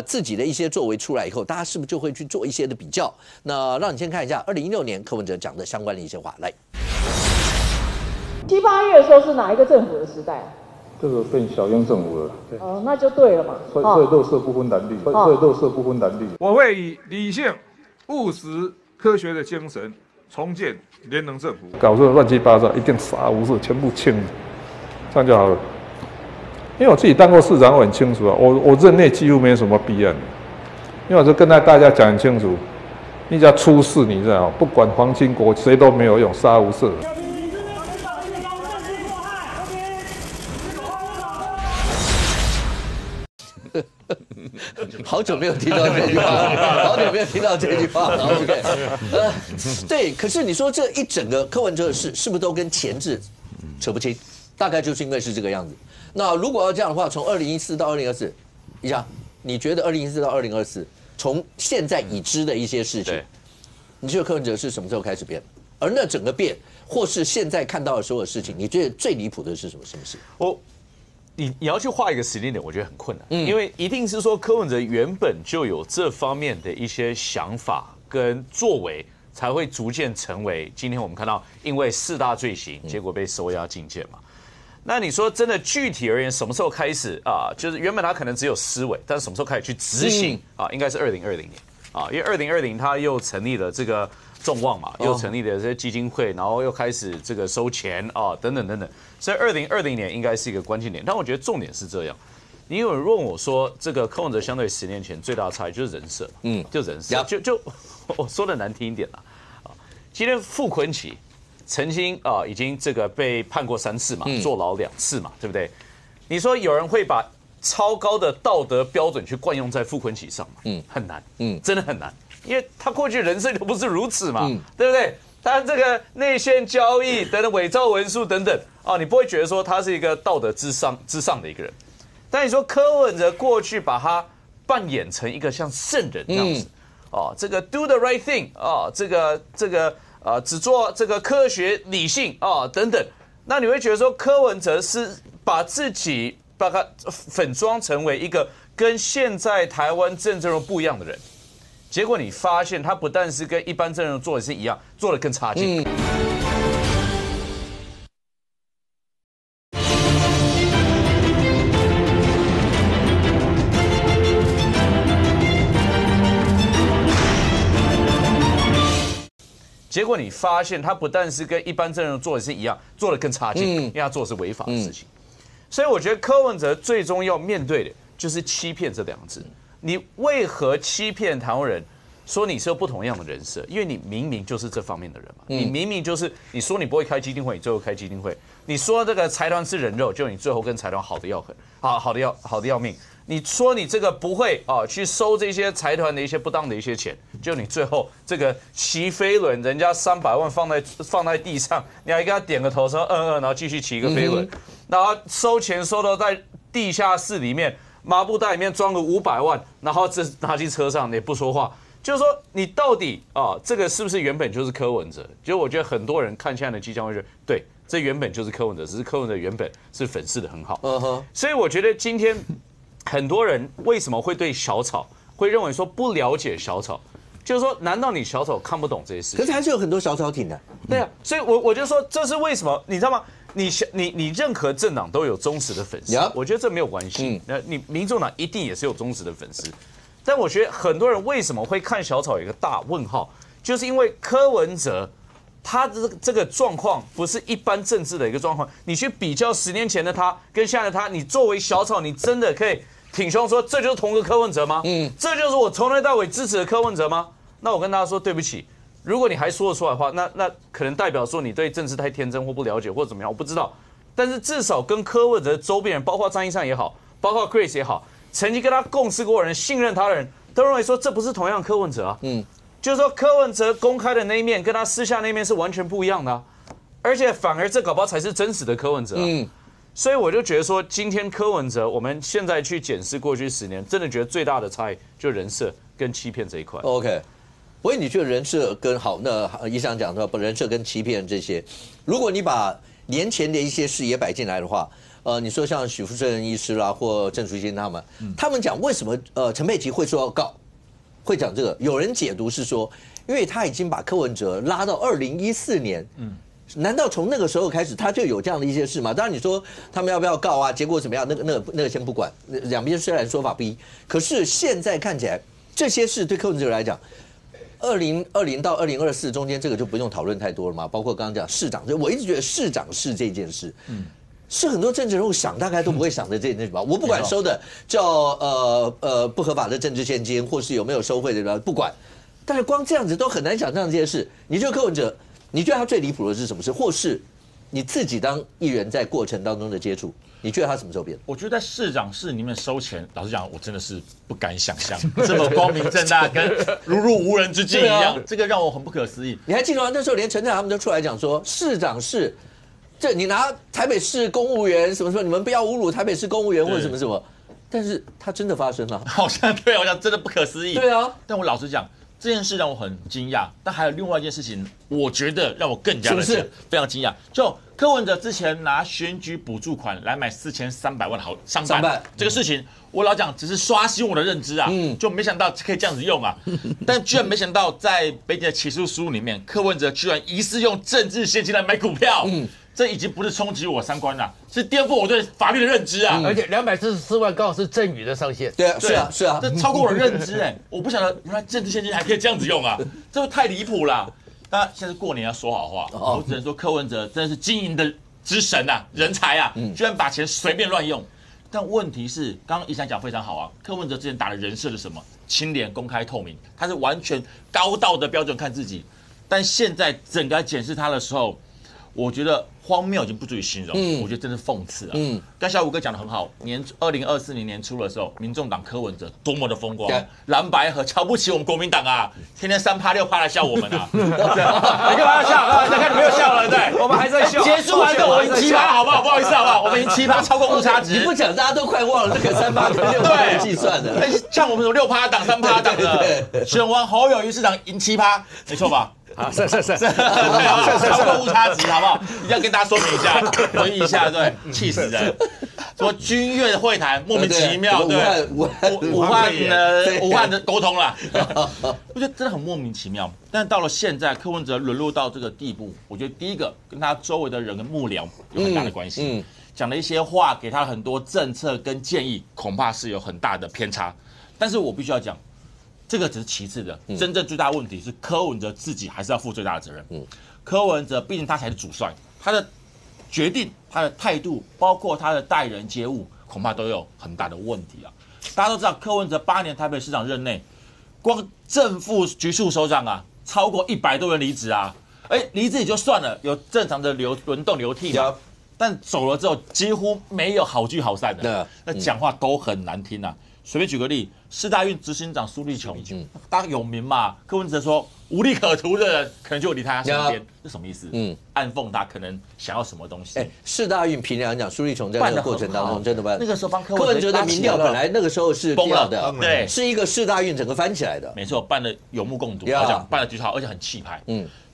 自己的一些作为出来以后，大家是不是就会去做一些的比较？那让你先看一下2016年柯文哲讲的相关的一些话。来，7、8月的时候是哪一个政府的时代？这个变小英政府了。那就对了嘛。所以垃圾不分蓝绿，所以垃圾不分蓝绿。我会以理性、务实、科学的精神重建联能政府。搞这乱七八糟，一定傻无事，全部清，这样就好了。因为我自己当过市长，我很清楚啊，我任内几乎没有什么弊案，因为我就跟大家讲很清楚，你只要出事，你知道，不管皇亲国谁都没有用，杀无赦。好久没有听到这句话，好久没有听到这句话。OK， 对，可是你说这一整个柯文哲的事，是不是都跟前置扯不清？大概就是因为是这个样子。那如果要这样的话，从2014到2024，一下，你觉得2014到2024，从现在已知的一些事情，你觉得柯文哲是什么时候开始变？而那整个变，或是现在看到的所有事情，你觉得最离谱的是什么事？你要去画一个时间点，我觉得很困难，因为一定是说柯文哲原本就有这方面的一些想法跟作为，才会逐渐成为今天我们看到，因为4大罪行，结果被收押禁见嘛。那你说真的具体而言，什么时候开始啊？就是原本他可能只有思维，但是什么时候开始去执行啊？应该是2020年啊，因为2020他又成立了这个众望嘛，又成立了这些基金会，然后又开始这个收钱啊，等等等等。所以2020年应该是一个关键点，但我觉得重点是这样。你有人问我说，这个柯文哲相对10年前最大的差异就是人设，就人设，就我说的难听一点啦，啊，今天傅昆萁曾经已经这个被判过3次嘛，坐牢2次嘛，对不对？你说有人会把超高的道德标准去惯用在傅昆萁上吗？很难，真的很难，因为他过去人设就不是如此嘛，对不对？他这个内线交易等等伪造文书等等你不会觉得说他是一个道德之上的一个人。但你说柯文哲过去把他扮演成一个像圣人那样子，这个 do the right thing 这个只做这个科学理性等等，那你会觉得说柯文哲是把自己把他粉装成为一个跟现在台湾政治人不一样的人。结果你发现他不但是跟一般政人做的是一样，做的更差劲。结果你发现他不但是跟一般政人做的是一样，做的更差劲，因为他做的是违法的事情。所以我觉得柯文哲最终要面对的就是欺骗这2个字。你为何欺骗台湾人？说你是有不同样的人设，因为你明明就是这方面的人嘛，你明明就是你说你不会开基金会，你最后开基金会；你说这个财团吃人肉，就你最后跟财团好的要狠，好的要命。你说你这个不会去收这些财团的一些不当的一些钱，就你最后这个骑飞轮，人家300万放在地上，你还给他点个头说然后继续骑一个飞轮，然后收钱收到在地下室里面麻布袋里面装了500万，然后这拿进车上你也不说话。就是说，你到底这个是不是原本就是柯文哲？就我觉得很多人看现在的迹象会觉得，对，这原本就是柯文哲，只是柯文哲原本是粉饰的很好。所以我觉得今天很多人为什么会对小草会认为说不了解小草，就是说，难道你小草看不懂这些事情？可是还是有很多小草挺的。对啊，所以我就说这是为什么，你知道吗？你任何政党都有忠实的粉丝，我觉得这没有关系。你民众党一定也是有忠实的粉丝。但我觉得很多人为什么会看小草有一个大问号，就是因为柯文哲他的这个状况不是一般政治的一个状况。你去比较10年前的他跟现在的他，你作为小草，你真的可以挺胸说这就是同一个柯文哲吗？这就是我从头到尾支持的柯文哲吗？那我跟大家说对不起，如果你还说得出来的话，那可能代表说你对政治太天真或不了解或怎么样，我不知道。但是至少跟柯文哲周边人，包括张一山也好，包括 Grace 也好。曾经跟他共事过的人、信任他的人都认为说这不是同样柯文哲啊，就是说柯文哲公开的那一面跟他私下那一面是完全不一样的而且反而这搞不好才是真实的柯文哲所以我就觉得说，今天柯文哲，我们现在去检视过去10年，真的觉得最大的差异就人设跟欺骗这一块。OK， 所以你觉得人设跟好，那医生讲到人设跟欺骗这些，如果你把年前的一些事也摆进来的话。你说像许富正医师啦，或郑淑馨他们讲为什么陈佩琪会说要告，会讲这个？有人解读是说，因为他已经把柯文哲拉到2014年，难道从那个时候开始他就有这样的一些事吗？当然你说他们要不要告啊？结果怎么样？那个先不管，两边虽然说法不一，可是现在看起来这些事对柯文哲来讲。2020到2024中间，这个就不用讨论太多了嘛。包括刚刚讲市长，我一直觉得市长是这件事。是很多政治人物想大概都不会想的这件事吧。我不管收的叫不合法的政治现金，或是有没有收贿的，不管。但是光这样子都很难想象这件事。你觉得柯文哲，你觉得他最离谱的是什么事？或是你自己当议员在过程当中的接触，你觉得他什么时候变？我觉得在市长室里面收钱，老实讲，我真的是不敢想象这么光明正大，跟如入无人之境一样，这个让我很不可思议。你还记得吗？那时候连陈彩他们都出来讲说，市长室，这你拿台北市公务员什么什么，你们不要侮辱台北市公务员或者什么什么。但是它真的发生了，好像对，好像真的不可思议。对啊，但我老实讲。这件事让我很惊讶，但还有另外一件事情，我觉得让我更加的非常惊讶。就柯文哲之前拿选举补助款来买4300万好商办这个事情，我老讲只是刷新我的认知啊，就没想到可以这样子用啊，但居然没想到在北检的起诉书里面，柯文哲居然疑似用政治现金来买股票。这已经不是冲击我三观了，是颠覆我对法律的认知啊！而且244万刚好是赠与的上限。对啊，是啊，这超过我的认知哎！我不晓得原来政治现金还可以这样子用啊，这个太离谱了。当然，现在过年要说好话，我只能说柯文哲真的是经营的之神啊，人才啊，居然把钱随便乱用。但问题是，刚刚宜珊讲非常好啊，柯文哲之前打的人设是什么？清廉、公开、透明，他是完全高道德标准看自己。但现在整个检视他的时候，我觉得荒谬已经不足以形容，我觉得真是讽刺啊。刚小五哥讲的很好，2024年年初的时候，民众党柯文哲多么的风光，蓝白合瞧不起我们国民党啊，天天3%、6%来笑我们啊。你干嘛要笑？你看你没有笑了，对？我们还在笑。结束完之后我已经7%，好不好？不好意思，好不好？我们已经7%，超过误差值。你不讲，大家都快忘了这个3%跟6%计算的。像我们有6%党、3%党的，选完侯友宜市长赢7%，没错吧？啊，是，超过误差值，好不好？一定要跟大家说明一下，回忆一下，对，气死人！什么军乐会谈莫名其妙，对，武汉的沟通啦，我觉得真的很莫名其妙。但到了现在，柯文哲沦落到这个地步，我觉得第一个跟他周围的人跟幕僚有很大的关系，讲了一些话，给他很多政策跟建议，恐怕是有很大的偏差。但是我必须要讲。这个只是其次的，真正最大的问题是柯文哲自己还是要负最大的责任。柯文哲毕竟他才是主帅，他的决定、他的态度，包括他的待人接物，恐怕都有很大的问题啊。大家都知道，柯文哲8年台北市长任内，光正副局处首长啊，超过100多人离职啊。离职也就算了，有正常的轮动流替嘛。但走了之后，几乎没有好聚好散的，那讲话都很难听啊。随便举个例，世大运执行长苏立琼，大家有名嘛？柯文哲说无利可图的人，可能就离他身边，这什么意思？暗讽他可能想要什么东西。世大运平常讲，苏立琼在那个过程当中真的办，那个时候帮柯文哲的民调本来那个时候是崩了的，对，是一个世大运整个翻起来的，没错，办的有目共睹，而且办的极好，而且很气派。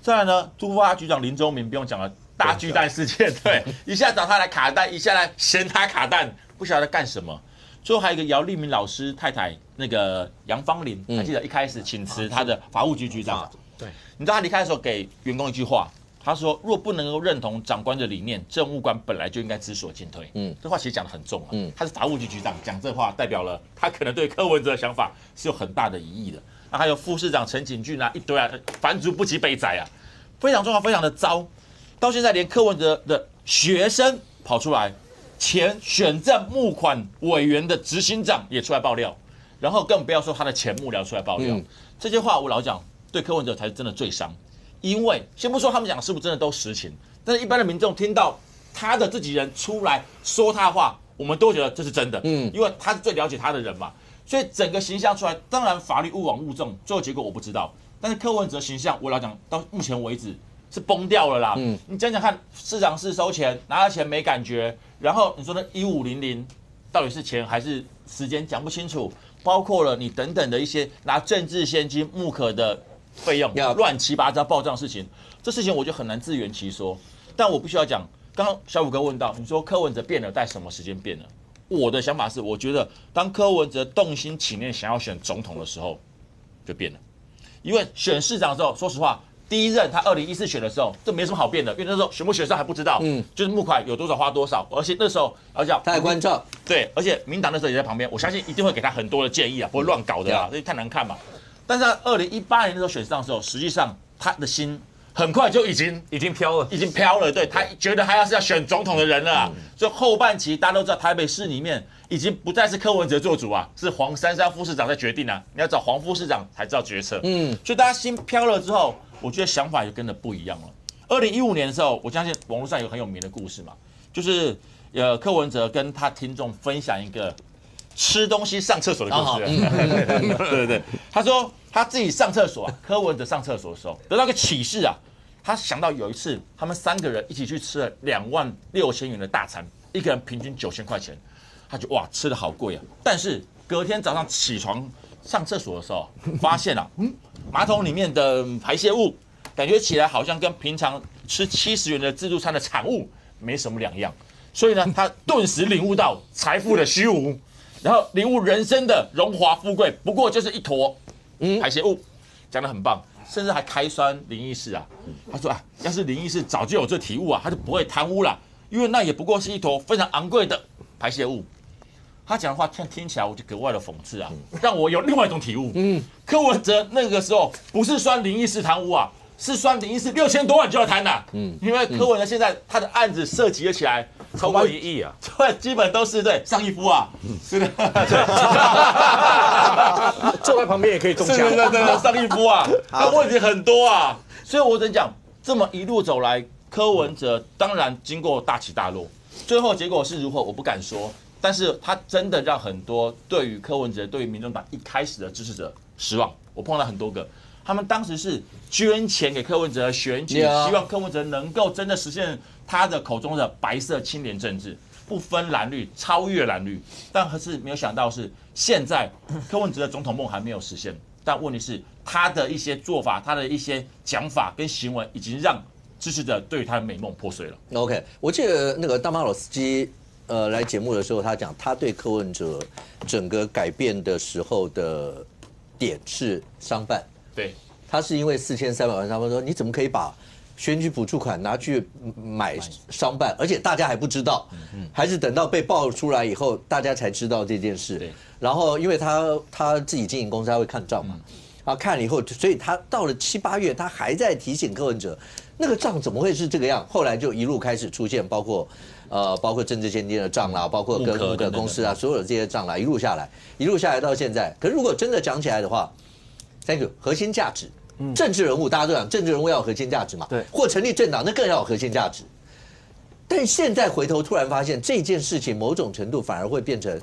再来呢，突发局长林宗明不用讲了，大巨蛋事件，对，一下找他来卡蛋，一下来嫌他卡蛋，不晓得干什么。最后还有一个姚立明老师太太，那个杨芳玲，还记得一开始请辞他的法务局局长。对，你知道他离开的时候给员工一句话，他说：“若不能够认同长官的理念，政务官本来就应该知所进退。”这话其实讲得很重啊。他是法务局局长，讲这话代表了他可能对柯文哲的想法是有很大的疑义的。那还有副市长陈景峻啊，一堆啊，凡族不及北宰啊，非常重要，非常的糟。到现在连柯文哲的学生跑出来。前选政募款委员的执行长也出来爆料，然后更不要说他的前幕僚出来爆料，这些话我老讲对柯文哲才是真的最伤，因为先不说他们讲的是不是真的都实情，但是一般的民众听到他的自己人出来说他的话，我们都觉得这是真的，因为他是最了解他的人嘛，所以整个形象出来，当然法律误往误纵，最后结果我不知道，但是柯文哲形象我老讲到目前为止。是崩掉了啦！你讲讲看，市长室收钱，拿了钱没感觉，然后你说那1500到底是钱还是时间讲不清楚，包括了你等等的一些拿政治现金募可的费用，乱七八糟报账的事情，这事情我就很难自圆其说。但我必须要讲，刚刚小五哥问到，你说柯文哲变了，在什么时间变了？我的想法是，我觉得当柯文哲动心起念想要选总统的时候，就变了，因为选市长的时候，说实话。第一任他2014选的时候，这没什么好变的，因为那时候选不选上还不知道，就是募款有多少花多少，而且那时候而且他还关照，对，而且民党那时候也在旁边，我相信一定会给他很多的建议啊，不会乱搞的啦，这太难看嘛。但是他2018年那时候选上的时候，实际上他的心很快就已经飘了，对他觉得他是要选总统的人了啊，所以后半期大家都知道台北市里面已经不再是柯文哲做主啊，是黄珊珊副市长在决定啊，你要找黄副市长才知道决策，所以大家心飘了之后，我觉得想法就跟着不一样了。2015年的时候，我相信网络上有很有名的故事嘛，就是柯文哲跟他听众分享一个吃东西上厕所的故事，对，他说他自己上厕所啊，柯文哲上厕所的时候得到个启示啊。他想到有一次，他们3个人一起去吃了26000元的大餐，一个人平均9000块钱，他就哇吃的好贵啊！但是隔天早上起床上厕所的时候，发现啊，马桶里面的排泄物感觉起来好像跟平常吃70元的自助餐的产物没什么两样，所以呢，他顿时领悟到财富的虚无，然后领悟人生的荣华富贵不过就是一坨排泄物，讲得很棒。甚至还开酸林义士啊，他说啊，要是林义士早就有这体悟啊，他就不会贪污了，因为那也不过是一坨非常昂贵的排泄物。他讲的话听起来我就格外的讽刺啊，让我有另外一种体悟。柯文哲那个时候不是酸林义士贪污啊，是酸林义士6000多万就要贪呐。因为柯文哲现在他的案子涉及了起来超过1亿啊，对，基本都是对上亿夫啊，是的，坐在旁边也可以中奖，对，上亿夫啊，那问题很多啊，所以我只能讲，这么一路走来，柯文哲当然经过大起大落，最后结果是如何我不敢说，但是他真的让很多对于柯文哲、对于民众党一开始的支持者失望，我碰到很多个。他们当时是捐钱给柯文哲选举，希望柯文哲能够真的实现他的口中的白色青年政治，不分蓝绿，超越蓝绿。但是没有想到是，现在柯文哲的总统梦还没有实现。但问题是，他的一些做法，他的一些讲法跟行为，已经让支持者对于他的美梦破碎了。OK， 我记得那个大马老斯基来节目的时候，他讲他对柯文哲整个改变的时候的点是商办。对，他是因为4300万商办说，你怎么可以把选举补助款拿去买商办，而且大家还不知道，还是等到被爆出来以后，大家才知道这件事。然后因为他自己经营公司，他会看账嘛，啊看了以后，所以他到了7、8月，他还在提醒柯文哲，那个账怎么会是这个样？后来就一路开始出现，包括政治献金的账啦，包括跟乌克公司啊，所有的这些账啦，一路下来到现在。可是如果真的讲起来的话， Thank you， 核心价值，政治人物大家都讲政治人物要有核心价值嘛，对，或成立政党那更要有核心价值。但现在回头突然发现这件事情某种程度反而会变成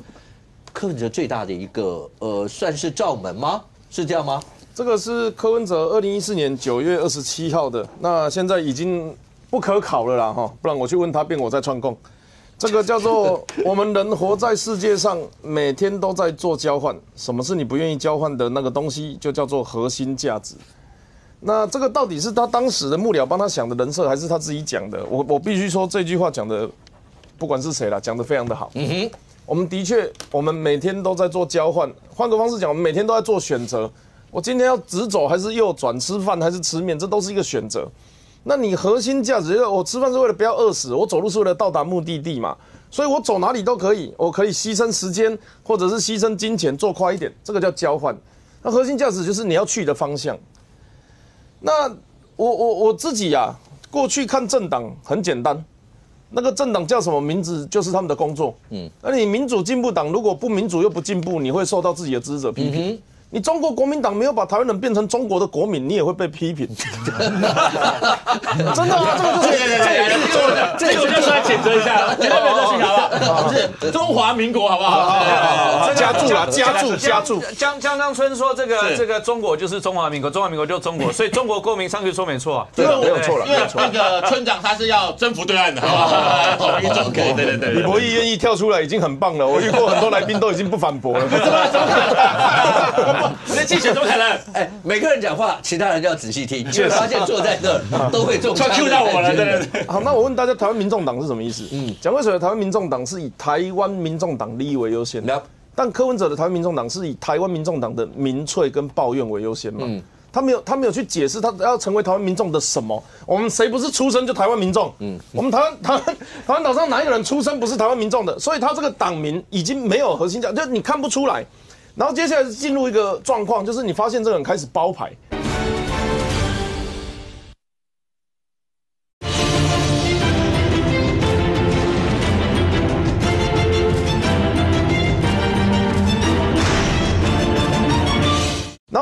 柯文哲最大的一个算是罩门吗？是这样吗？这个是柯文哲2014年9月27号的，那现在已经不可考了啦哈，不然我去问他辩我在串供。这个叫做我们人活在世界上，每天都在做交换。什么是你不愿意交换的那个东西，就叫做核心价值。那这个到底是他当时的幕僚帮他想的人设，还是他自己讲的？我必须说这句话讲的，不管是谁啦，讲的非常的好。我们的确，我们每天都在做交换。换个方式讲，我们每天都在做选择。我今天要直走还是右转，吃饭还是吃面，这都是一个选择。 那你核心价值，我吃饭是为了不要饿死，我走路是为了到达目的地嘛，所以我走哪里都可以，我可以牺牲时间，或者是牺牲金钱，做快一点，这个叫交换。那核心价值就是你要去的方向。那我自己啊，过去看政党很简单，那个政党叫什么名字就是他们的工作。那你民主进步党如果不民主又不进步，你会受到自己的支持者批评。 你中国国民党没有把台湾人变成中国的国民，你也会被批评。真的啊，这个就是来谴责一下，绝对没有这信好不好？是中华民国好不好？加注啊，加注。江春说这个中国就是中华民国，中华民国就是中国，所以中国公民上去说没错啊，对，没有错了。因为那个村长他是要征服对岸的，好不好？统一中国，对。李博义愿意跳出来已经很棒了，我遇过很多来宾都已经不反驳了。那竞选怎么可能？哎，每个人讲话，其他人就要仔细听，因为发现坐在这都会中枪。Q 到我了，对。好，那我问大家，台湾民众党是什么意思？蒋渭水的台湾民众党是以台湾民众党利益为优先，但柯文哲的台湾民众党是以台湾民众党的民粹跟抱怨为优先嘛？他没有去解释他要成为台湾民众的什么。我们谁不是出生就台湾民众？我们台湾岛上哪一个人出生不是台湾民众的？所以他这个党名已经没有核心价值，就是你看不出来。 然后接下来是进入一个状况，就是你发现这个人开始包牌，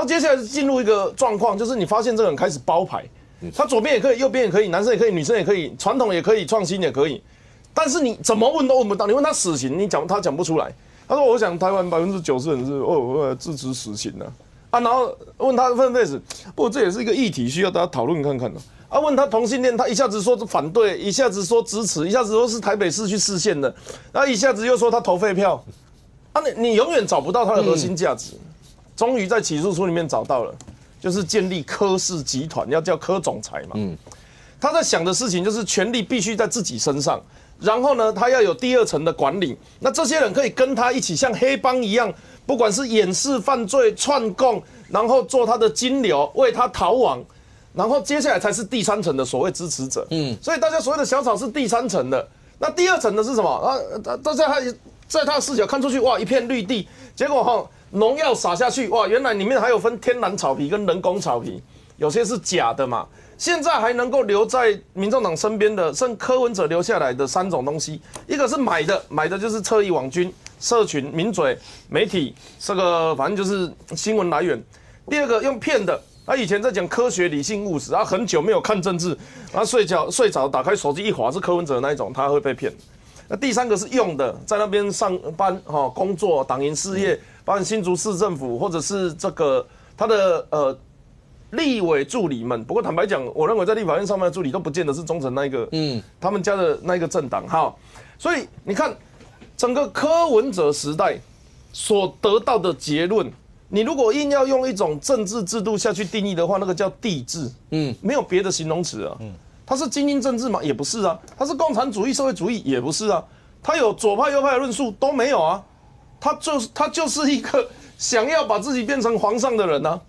后接下来进入一个状况，就是你发现这个人开始包牌，他左边也可以，右边也可以，男生也可以，女生也可以，传统也可以，创新也可以，但是你怎么问都问不到。你问他死刑，他讲不出来。他说：“我想台湾90%人是支持死刑的啊。”然后问他分配子，不过这也是一个议题，需要大家讨论看看的。啊，问他同性恋，他一下子说反对，一下子说支持，一下子说是台北市去释宪的，然后一下子又说他投废票。啊，你永远找不到他的核心价值。终于在起诉书里面找到了，就是建立柯氏集团，要叫柯总裁嘛。他在想的事情就是权力必须在自己身上。然后呢，他要有第二层的管理，那这些人可以跟他一起像黑帮一样，不管是掩饰犯罪、串供，然后做他的金流，为他逃亡，然后接下来才是第三层的所谓支持者。所以大家所谓的小草是第三层的，那第二层的是什么？啊，在他的视角看出去，哇，一片绿地，结果农药撒下去，哇，原来里面还有分天然草皮跟人工草皮，有些是假的嘛。现在还能够留在民众党身边的，剩柯文哲留下来的3种东西，一个是买的就是侧翼网军、社群、名嘴、媒体，这个反正就是新闻来源。第二个用骗的，他以前在讲科学、理性、务实，他很久没有看政治，他睡着打开手机一滑是柯文哲那一种，他会被骗。那第三个是用的，在那边上班工作、党营事业，包括新竹市政府或者是这个他的立委助理们，不过坦白讲，我认为在立法院上班的助理都不见得是忠诚那一个，他们家的那一个政党哈。所以你看，整个柯文哲时代所得到的结论，你如果硬要用一种政治制度下去定义的话，那个叫帝制，没有别的形容词啊。它是精英政治吗？也不是啊。它是共产主义、社会主义？也不是啊。它有左派、右派的论述都没有啊。他就是一个想要把自己变成皇上的人啊。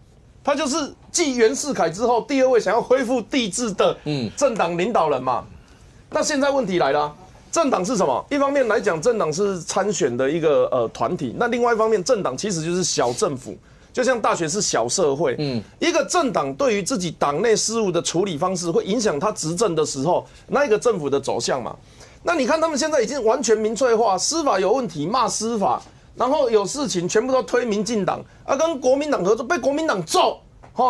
他就是继袁世凯之后第二位想要恢复帝制的政党领导人嘛。那现在问题来了，政党是什么？一方面来讲，政党是参选的一个团体，那另外一方面，政党其实就是小政府，就像大学是小社会。一个政党对于自己党内事务的处理方式，会影响他执政的时候那一个政府的走向嘛。那你看他们现在已经完全民粹化，司法有问题骂司法。然后有事情全部都推民进党，跟国民党合作，被国民党揍。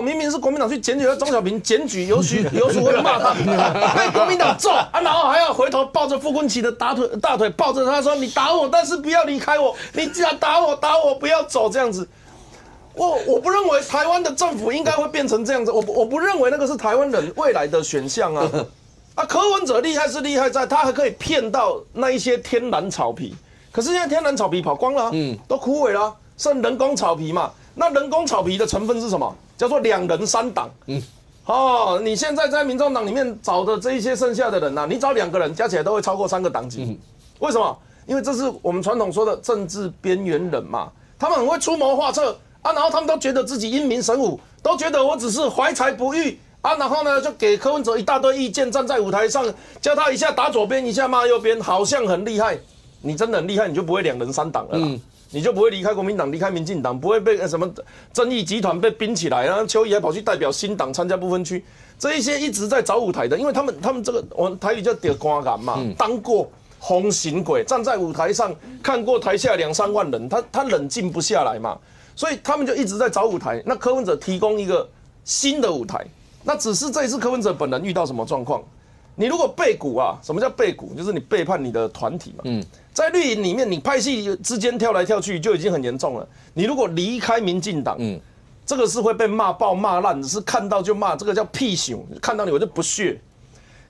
明明是国民党去检举钟小平，检举有属会骂他，被国民党揍然后还要回头抱着傅昆萁的大腿抱着他说：“你打我，但是不要离开我，你既然打我，不要走。”这样子，我不认为台湾的政府应该会变成这样子，我不认为那个是台湾人未来的选项啊。柯文哲厉害是厉害在，他还可以骗到那一些天然草皮。可是现在天然草皮跑光了，都枯萎了，剩人工草皮嘛。那人工草皮的成分是什么？叫做2人3党。你现在在民众党里面找的这一些剩下的人你找2个人加起来都会超过3个党籍。为什么？因为这是我们传统说的政治边缘人嘛。他们很会出谋划策然后他们都觉得自己英明神武，都觉得我只是怀才不遇然后呢就给柯文哲一大堆意见，站在舞台上叫他一下打左边，一下骂右边，好像很厉害。你真的很厉害，你就不会2人3党了啦。你就不会离开国民党，离开民进党，不会被什么正义集团被冰起来，然后邱毅还跑去代表新党参加不分区，这一些一直在找舞台的，因为他们这个我们台语叫丢光感嘛，当过红行鬼，站在舞台上看过台下2、3万人，他冷静不下来嘛，所以他们就一直在找舞台。那柯文哲提供一个新的舞台，那只是这一次柯文哲本人遇到什么状况？你如果背骨什么叫背骨？就是你背叛你的团体嘛。在绿营里面，你派系之间跳来跳去就已经很严重了。你如果离开民进党，这个是会被骂爆骂烂，是看到就骂，这个叫屁熊，看到你我就不屑。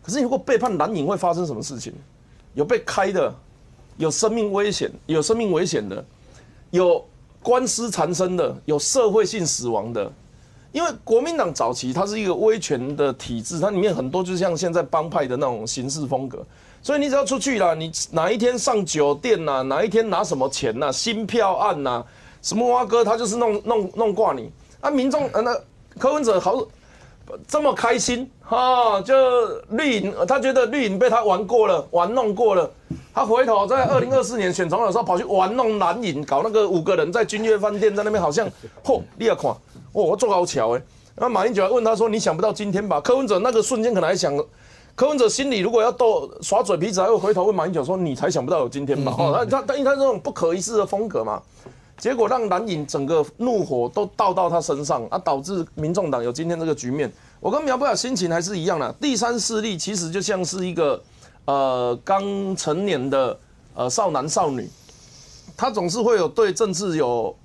可是你如果背叛蓝营，会发生什么事情？有被开的，有生命危险的，有官司缠身的，有社会性死亡的。因为国民党早期它是一个威权的体制，它里面很多就像现在帮派的那种行事风格，所以你只要出去啦，你哪一天上酒店哪一天拿什么钱新票案什么蛙哥他就是弄挂你民众那柯文哲好这么开心就绿营，他觉得绿营被他玩弄过了，他回头在2024年选总统的时候跑去玩弄蓝营，搞那个5个人在君悦饭店在那边好像你也看我做好巧那马英九还问他说：“你想不到今天吧？”柯文哲那个瞬间可能还想，柯文哲心里如果要耍嘴皮子，还会回头问马英九说：“你才想不到有今天吧？”因为他这种不可一世的风格嘛。结果让蓝营整个怒火都倒到他身上啊，导致民众党有今天这个局面。我跟苗博雅心情还是一样的，第三势力其实就像是一个刚成年的少男少女，他总是会有对政治有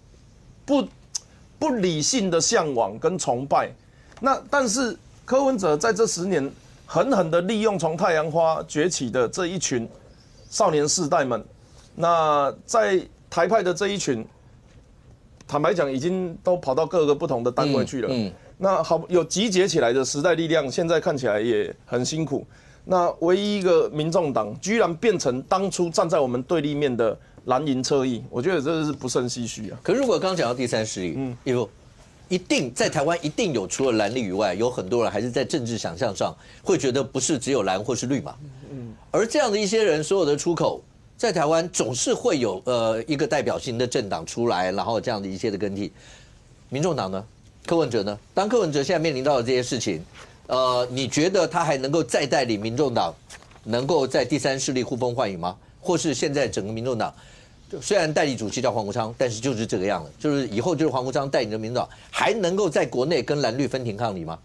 不理性的向往跟崇拜。那但是柯文哲在这10年狠狠的利用从太阳花崛起的这一群少年世代们，那在台派的这一群，坦白讲已经都跑到各个不同的单位去了。那好，有集结起来的时代力量，现在看起来也很辛苦。那唯一一个民众党，居然变成当初站在我们对立面的蓝营侧翼，我觉得这是不胜唏嘘啊。可是如果刚讲到第三势力，一定在台湾一定有除了蓝绿以外，有很多人还是在政治想象上会觉得不是只有蓝或是绿嘛。而这样的一些人，所有的出口在台湾总是会有一个代表性的政党出来，然后这样的一些的更替。民众党呢？柯文哲呢？当柯文哲现在面临到的这些事情，你觉得他还能够再带领民众党，能够在第三势力呼风唤雨吗？或是现在整个民众党，虽然代理主席叫黄国昌，但是就是这个样子，就是以后就是黄国昌带领的民众党，还能够在国内跟蓝绿分庭抗礼吗？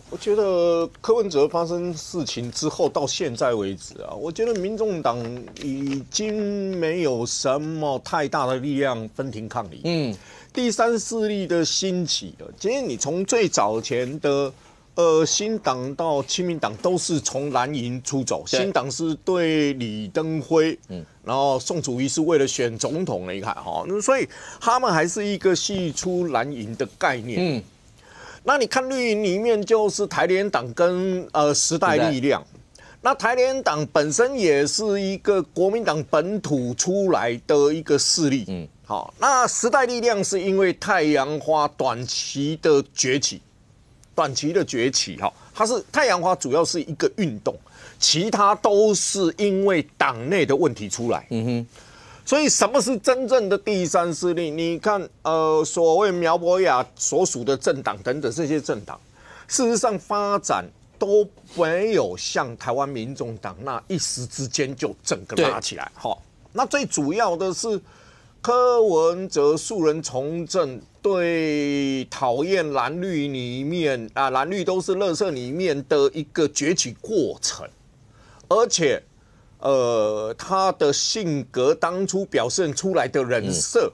我觉得柯文哲发生事情之后到现在为止啊，我觉得民众党已经没有什么太大的力量分庭抗礼。第三势力的兴起，今天你从最早前的新党到亲民党都是从蓝营出走，新党是对李登辉，然后宋楚瑜是为了选总统，你看哈，所以他们还是一个系出蓝营的概念。那你看绿营里面就是台联党跟时代力量，那台联党本身也是一个国民党本土出来的一个势力。好，那时代力量是因为太阳花短期的崛起，它是太阳花主要是一个运动，其他都是因为党内的问题出来。所以什么是真正的第三势力？你看，所谓苗博雅所属的政党等等这些政党，事实上发展都没有像台湾民众党那一时之间就整个拉起来。好，那最主要的是柯文哲素人从政，对讨厌蓝绿里面蓝绿都是垃圾里面的一个崛起过程，而且他的性格当初表现出来的人设，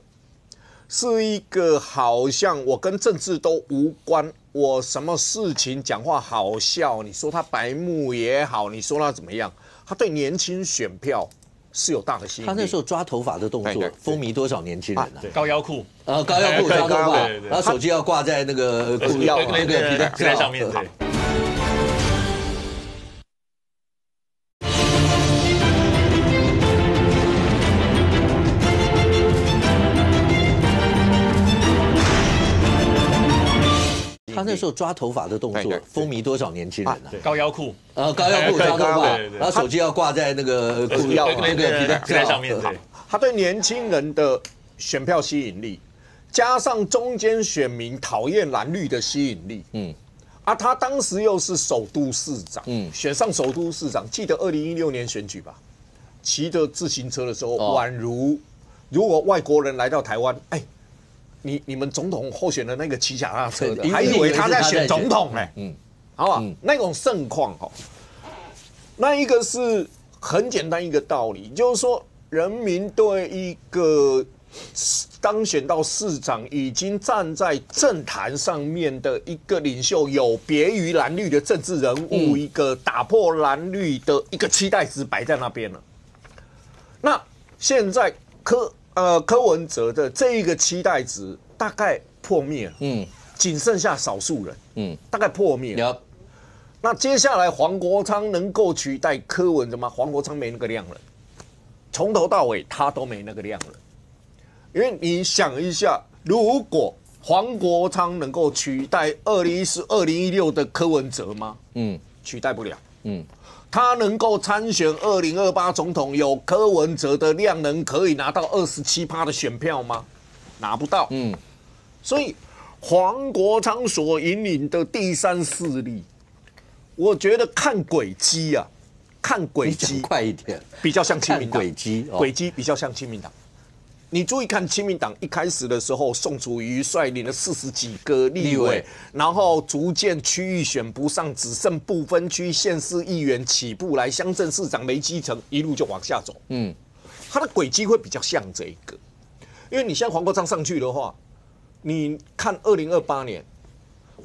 是一个好像我跟政治都无关，我什么事情讲话好笑，你说他白目也好，你说他怎么样，他对年轻选票是有大的吸引力。他那时候抓头发的动作风靡多少年轻人啊？高腰裤，高腰裤抓头发，然后手机要挂在那个裤腰那个皮带上面。对。他那时候抓头发的动作风靡多少年轻人啊？高腰裤，高腰裤抓头发，然后手机要挂在那个裤腰那个皮带上面。对，他对年轻人的选票吸引力，加上中间选民讨厌蓝绿的吸引力，他当时又是首都市长，选上首都市长，记得2016年选举吧？骑着自行车的时候，宛如果外国人来到台湾，你们总统候选的那个骑脚踏车的，还以为他在选总统好不好？那种盛况那一个是很简单一个道理，就是说人民对一个当选到市长已经站在政坛上面的一个领袖，有别于蓝绿的政治人物，一个打破蓝绿的一个期待值摆在那边了。那现在柯文哲的这一个期待值大概破灭了，仅剩下少数人，大概破灭了。那接下来黄国昌能够取代柯文哲吗？黄国昌没那个量了，从头到尾他都没那个量了。因为你想一下，如果黄国昌能够取代2014、2016的柯文哲吗？取代不了。他能够参选2028总统，有柯文哲的量能可以拿到27%的选票吗？拿不到。所以黄国昌所引领的第三势力，我觉得看轨迹快一点，比较像亲民党。轨迹比较像亲民党。你注意看，亲民党一开始的时候，宋楚瑜率领了40几个立委，然后逐渐区域选不上，只剩不分区县市议员起步来，乡镇市长没基层，一路就往下走。他的轨迹会比较像这一个，因为你现在黄国昌上去的话，你看2028年，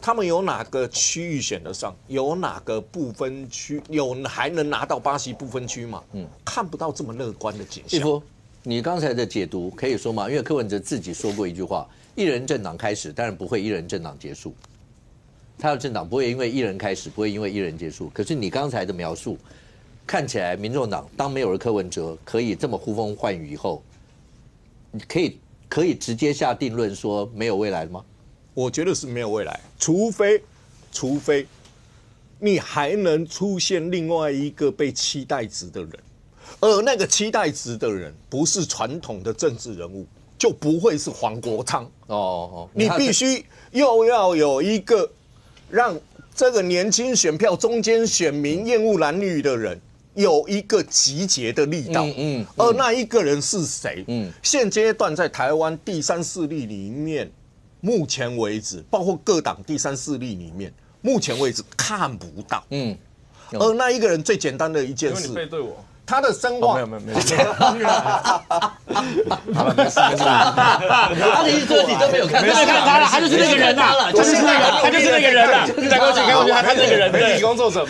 他们有哪个区域选得上？有哪个不分区还能拿到8席不分区嘛？看不到这么乐观的景象。你刚才的解读可以说吗？因为柯文哲自己说过一句话：一人政党开始，当然不会一人政党结束。他的政党不会因为一人开始，不会因为一人结束。可是你刚才的描述，看起来民众党当没有了柯文哲，可以这么呼风唤雨以后，你可以直接下定论说没有未来了吗？我觉得是没有未来，除非你还能出现另外一个被期待值的人。而那个期待值的人不是传统的政治人物，就不会是黄国昌。你必须又要有一个让这个年轻选票中间选民厌恶蓝绿的人有一个集结的力道。而那一个人是谁？现阶段在台湾第三势力里面，目前为止，包括各党第三势力里面，目前为止看不到。而那一个人最简单的一件事，因为你背对我。他的声望没有，他的意思说你都没有看，他就是那个人呐，他就是那个人呐，再过去，他是那个人，媒体工作者，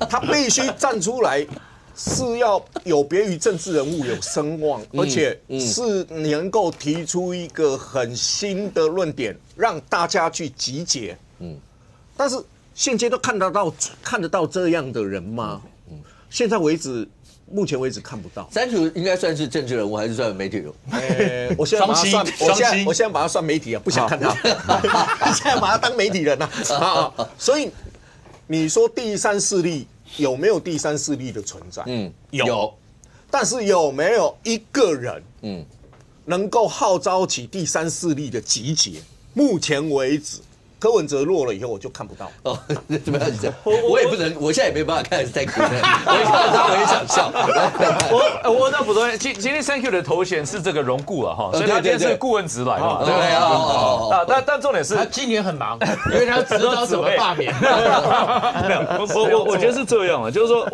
他必须站出来，是要有别于政治人物有声望，而且是能够提出一个很新的论点，让大家去集结。但是现阶段看得到这样的人吗？现在为止，目前为止看不到。三楚应该算是政治人物，还是算媒体人物？我现在把他算，我现在把他算媒体啊，不想看他，现在把他当媒体人啊。所以你说第三势力有没有第三势力的存在？有，但是有没有一个人，能够号召起第三势力的集结？目前为止。柯文哲落了以后，我就看不到。怎么样？我也不能，我现在也没办法看 Thank you， 我一看到我也想笑。我那补充，今天 Thank you 的头衔是这个荣顾了哈，所以他今天是顾问职来嘛，对不对？但重点是他今年很忙，因为他知道怎么罢免。没有，我觉得是这样的，就是说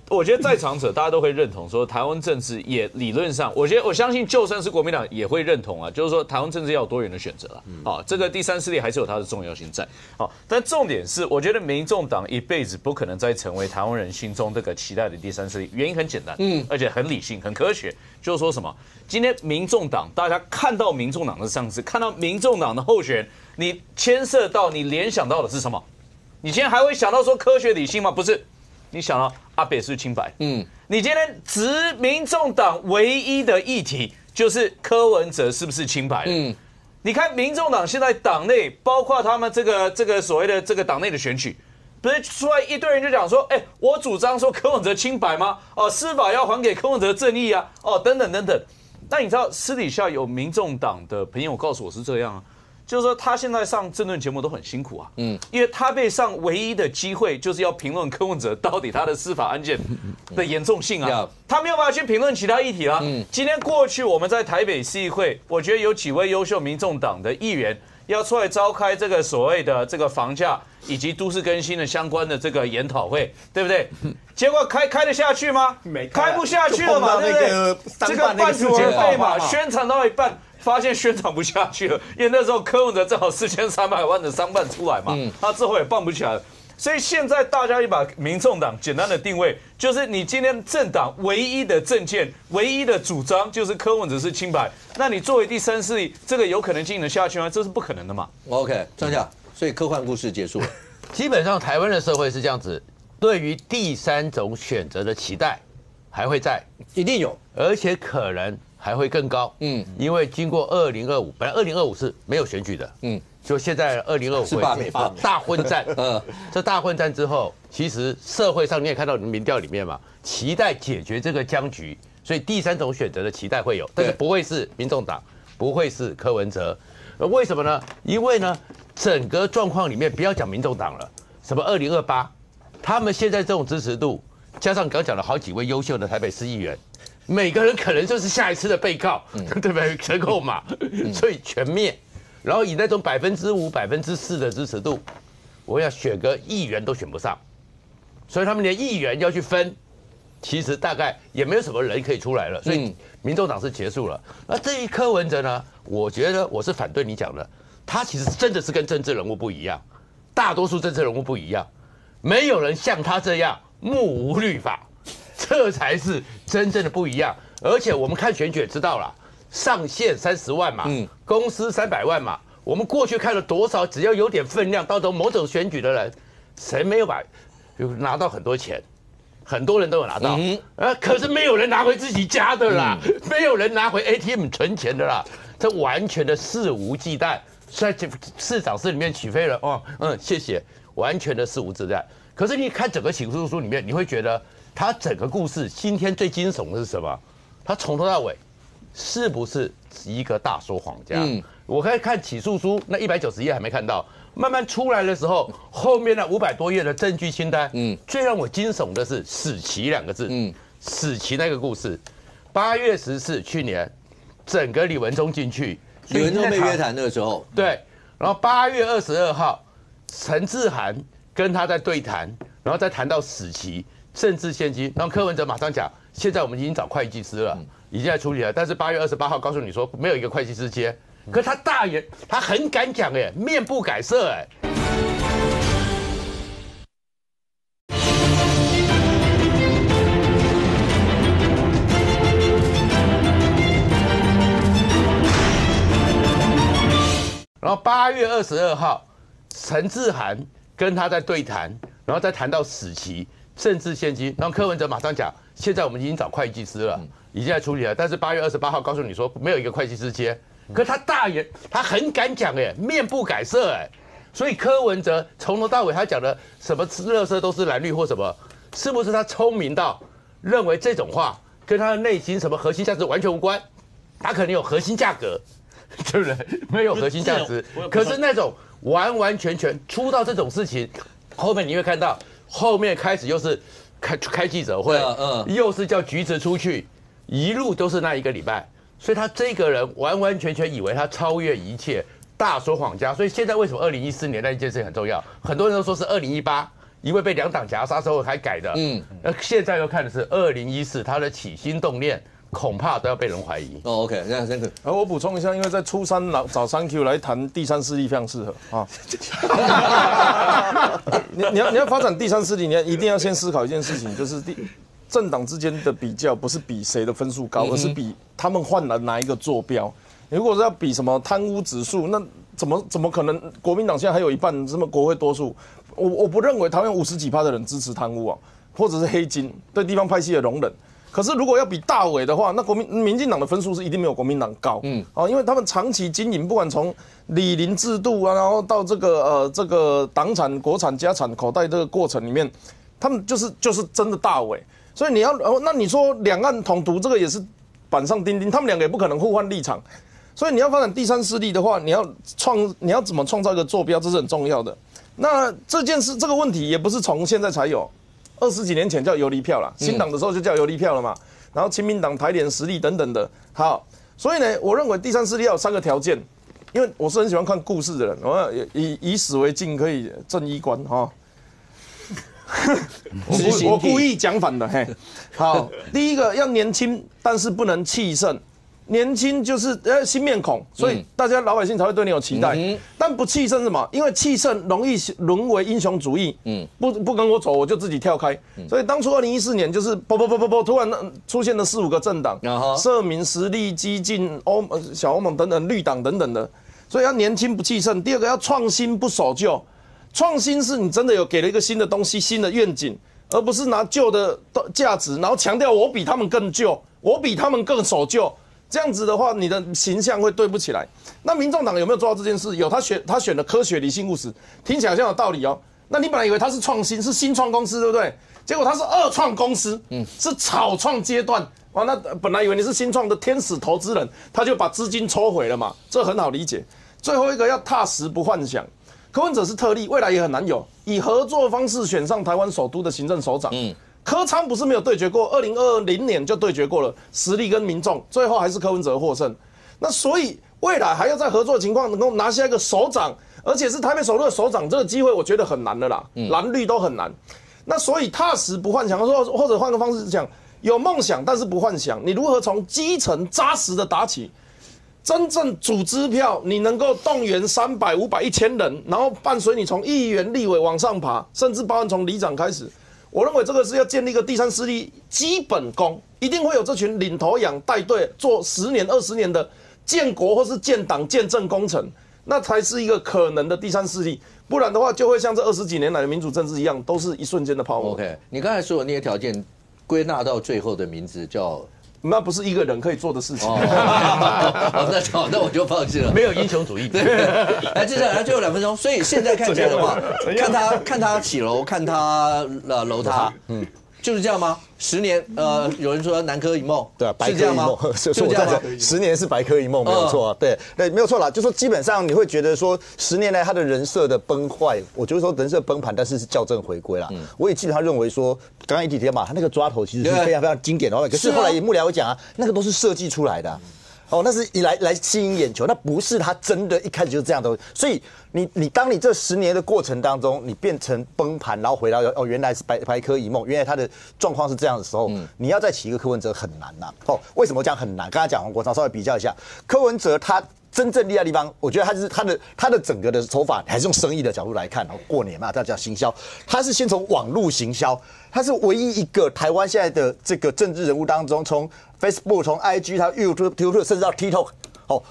我觉得在场者大家都会认同说，台湾政治也理论上，我相信就算是国民党也会认同啊，就是说台湾政治要有多元的选择了。好，这个第三势力还是有它的重要。好，但重点是，我觉得民众党一辈子不可能再成为台湾人心中这个期待的第三势力。原因很简单，而且很理性、很科学，就是说什么？今天民众党，大家看到民众党的上市，看到民众党的候选人，你牵涉到、你联想到的是什么？你今天还会想到说科学理性吗？不是，你想到阿北是清白。你今天执民众党唯一的议题就是柯文哲是不是清白？你看，民众党现在党内，包括他们这个所谓的这个党内的选举，不是出来一堆人就讲说，我主张说柯文哲清白吗？司法要还给柯文哲正义啊，等等等等。但你知道私底下有民众党的朋友告诉我是这样啊，就是说他现在上政论节目都很辛苦啊，因为他被上唯一的机会就是要评论柯文哲到底他的司法案件的严重性啊，他没有办法去评论其他议题啊。今天过去我们在台北市议会，我觉得有几位优秀民众党的议员要出来召开这个所谓的这个房价以及都市更新的相关的这个研讨会，对不对？结果开得下去吗？开不下去了嘛，对不对？这个半途而废嘛，宣传到一半。发现宣传不下去了，因为那时候柯文哲正好4300万的商办出来嘛，他之后也办不起来了，所以现在大家一把民众党简单的定位，就是你今天政党唯一的政见、唯一的主张就是柯文哲是清白，那你作为第三势力，这个有可能进行得下去吗？这是不可能的嘛。OK， 张夏，所以科幻故事结束了。基本上台湾的社会是这样子，对于第三种选择的期待还会在，一定有，而且可能还会更高，因为经过2025，本来2025是没有选举的，就现在2025是罢免大混战，这大混战之后，其实社会上你也看到民调里面嘛，期待解决这个僵局，所以第三种选择的期待会有，但是不会是民众党，不会是柯文哲，为什么呢？因为呢，整个状况里面不要讲民众党了，什么2028，他们现在这种支持度，加上刚讲了好几位优秀的台北市议员。每个人可能就是下一次的被告，对不对？折扣码，所以全灭。然后以那种5%、4%的支持度，我要选个议员都选不上，所以他们连议员要去分，其实大概也没有什么人可以出来了，所以民众党是结束了。那这一柯文哲呢？我觉得我是反对你讲的，他其实真的是跟政治人物不一样，大多数政治人物不一样，没有人像他这样目无律法，这才是真正的不一样。而且我们看选举也知道了。上限30万嘛，公司300万嘛。我们过去看了多少，只要有点分量，到某种选举的人，谁没有拿到很多钱？很多人都有拿到，可是没有人拿回自己家的啦，没有人拿回 ATM 存钱的啦，这完全的肆无忌惮，在市长室里面起飞了哦，谢谢，完全的肆无忌惮。可是你看整个起诉书里面，你会觉得他整个故事今天最惊悚的是什么？他从头到尾。是不是一个大说谎家？我可以看起诉书那190页还没看到，慢慢出来的时候，后面那500多页的证据清单，最让我惊悚的是死期2个字，死期那个故事，8月14去年，整个李文忠进去，李文忠被约谈那个时候，对，然后8月22号，陈志涵跟他在对谈，然后再谈到死期，政治献金，然后柯文哲马上讲，现在我们已经找会计师了。已经在处理了，但是8月28号告诉你说没有一个会计师接，可是他大爷他很敢讲哎，面不改色哎。然后8月22号，陈志涵跟他在对谈，然后再谈到死期、政治献金，然后柯文哲马上讲，现在我们已经找会计师了。已经在处理了，但是8月28号告诉你说没有一个会计师接，可是他大爷他很敢讲哎，面不改色哎，所以柯文哲从头到尾他讲的什么垃圾都是蓝绿或什么，是不是他聪明到认为这种话跟他的内心什么核心价值完全无关？他可能有核心价格，对不对？没有核心价值，可是那种完完全全出到这种事情，后面你会看到后面开始又是开记者会，又是叫橘子出去。一路都是那一个礼拜，所以他这个人完完全全以为他超越一切，大说谎家。所以现在为什么2014年那一件事很重要？很多人都说是2018，因为被2党夹杀之后才改的。现在又看的是2014，他的起心动念恐怕都要被人怀疑。OK， 这个。我补充一下，因为在初三找3Q 来谈第三势力非常适合啊。你要发展第三势力，你一定要先思考一件事情，就是政党之间的比较不是比谁的分数高，而是比他们换了哪一个坐标。如果是要比什么贪污指数，那怎么可能？国民党现在还有一半这么国会多数，我不认为台湾50几%的人支持贪污啊，或者是黑金对地方派系的容忍。可是如果要比大委的话，那民进党的分数是一定没有国民党高，因为他们长期经营，不管从里邻制度啊，然后到这个党产、国产、家产口袋这个过程里面，他们就是真的大委。所以那你说两岸统独这个也是板上钉钉，他们两个也不可能互换立场。所以你要发展第三势力的话，你要怎么创造一个坐标，这是很重要的。那这个问题也不是从现在才有，20几年前叫游离票啦，新党的时候就叫游离票了嘛。然后亲民党、台联实力等等的。好，所以呢，我认为第三势力要有3个条件，因为我是很喜欢看故事的人，我要以史为镜，可以正衣冠哈。我故意讲反的，嘿，好，第一个要年轻，但是不能气盛。年轻就是新面孔，所以大家老百姓才会对你有期待。但不气盛是什么？因为气盛容易沦为英雄主义。不跟我走，我就自己跳开。所以当初2014年就是突然出现了4、5个政党，社民、时力、激进、小欧盟等等，绿党等等的。所以要年轻不气盛。第二个要创新不守旧。创新是你真的有给了一个新的东西、新的愿景，而不是拿旧的价值，然后强调我比他们更旧，我比他们更守旧。这样子的话，你的形象会对不起来。那民众党有没有做到这件事？有，他选了科学、理性、务实，听起来好像有道理哦。那你本来以为他是创新，是新创公司，对不对？结果他是2创公司，是草创阶段。哇，那本来以为你是新创的天使投资人，他就把资金抽回了嘛，这很好理解。最后一个要踏实不幻想。柯文哲是特例，未来也很难有以合作方式选上台湾首都的行政首长。柯昌不是没有对决过，2020年就对决过了，实力跟民众，最后还是柯文哲获胜。那所以未来还要在合作的情况能够拿下一个首长，而且是台北首都的首长，这个机会我觉得很难的啦，蓝绿都很难。那所以踏实不幻想，或者换个方式讲，有梦想但是不幻想，你如何从基层扎实的打起？真正组织票，你能够动员300、500、1000人，然后伴随你从议员、立委往上爬，甚至包含从里长开始。我认为这个是要建立一个第三势力基本功，一定会有这群领头羊带队做10年、20年的建国或是建党、建政工程，那才是一个可能的第三势力。不然的话，就会像这20几年来的民主政治一样，都是一瞬间的泡沫。OK， 你刚才说的那些条件，归纳到最后的名字叫。那不是一个人可以做的事情。那我就放弃了。没有英雄主义。对，来，接下来最后2分钟。所以现在看起来的话，看他起楼，看他楼塌，就是这样吗？10年，有人说南柯一梦，对，白柯一梦，是这样吗？10年是白柯一梦，没有错，对，没有错啦。就说基本上你会觉得说，10年来他的人设的崩坏，我觉得说人设崩盘，但是校正回归啦。我也基本上认为说，刚刚一提到嘛，他那个抓头其实是非常非常经典的，可是后来幕僚有讲啊，那个都是设计出来的。哦，那是来吸引眼球，那不是他真的一开始就是这样的。所以当你这10年的过程当中，你变成崩盘，然后回到原来是白柯一梦，原来他的状况是这样的时候，你要再起一个柯文哲很难呐。为什么讲很难？刚才讲黄国昌，稍微比较一下，柯文哲他真正厉害的地方，我觉得他的整个的手法还是用生意的角度来看，过年嘛，大家讲行销，他是先从网络行销，他是唯一一个台湾现在的这个政治人物当中，从 Facebook、从 IG、他 YouTube 甚至到 TikTok，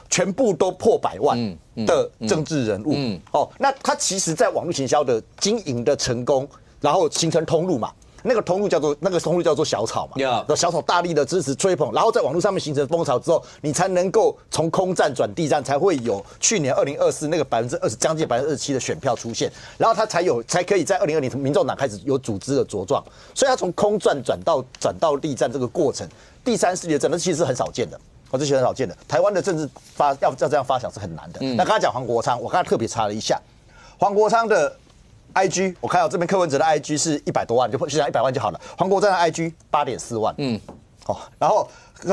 全部都破100万的政治人物。那他其实在网络行销的经营的成功，然后形成通路嘛。那个通路叫做小草嘛，小草大力的支持吹捧，然后在网络上面形成风潮之后，你才能够从空战转地战，才会有去年2024那个20%将近27%的选票出现，然后他才可以在2020民众党开始有组织的茁壮，所以他从空战转到地战这个过程，第三势力的战，那其实是很少见的。这其实很少见的，台湾的政治要这样发想是很难的。那刚才讲黄国昌，我刚才特别查了一下，黄国昌的 IG， 我看到这边柯文哲的 IG 是100多万，就讲100万就好了。黄国昌的 IG 8.4万，然后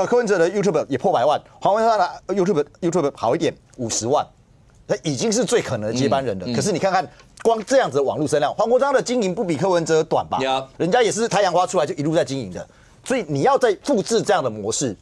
柯文哲的 YouTube 也破100万，黄国昌的 YouTube 好一点50万，那已经是最可能的接班人了。可是你看看，光这样子的网络声量，黄国昌的经营不比柯文哲短吧？人家也是太阳花出来就一路在经营的，所以你要再复制这样的模式，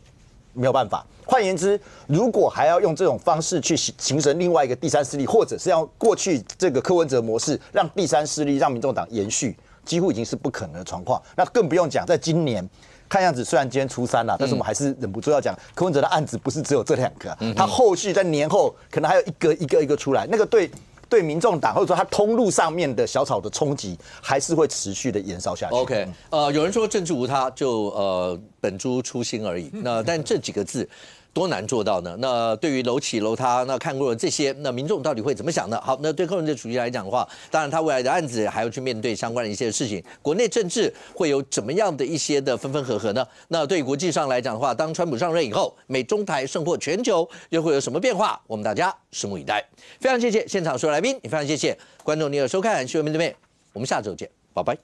没有办法。换言之，如果还要用这种方式去形成另外一个第三势力，或者是要过去这个柯文哲模式，让第三势力让民众党延续，几乎已经是不可能的状况。那更不用讲，在今年看样子，虽然今天初3了，但是我们还是忍不住要讲，柯文哲的案子不是只有这2个，他后续在年后可能还有一个出来，那个对民众党或者说他通路上面的小草的冲击，还是会持续的延烧下去。OK， 有人说政治无他，就本猪初心而已。那但这几个字多难做到呢？那对于楼起楼塌，那看过了这些，那民众到底会怎么想呢？好，那对柯文哲主席来讲的话，当然他未来的案子还要去面对相关的一些事情，国内政治会有怎么样的一些的分分合合呢？那对于国际上来讲的话，当川普上任以后，美中台甚或全球又会有什么变化？我们大家拭目以待。非常谢谢现场所有来宾，也非常谢谢观众您的收看，谢谢面对面，我们下周见，拜拜。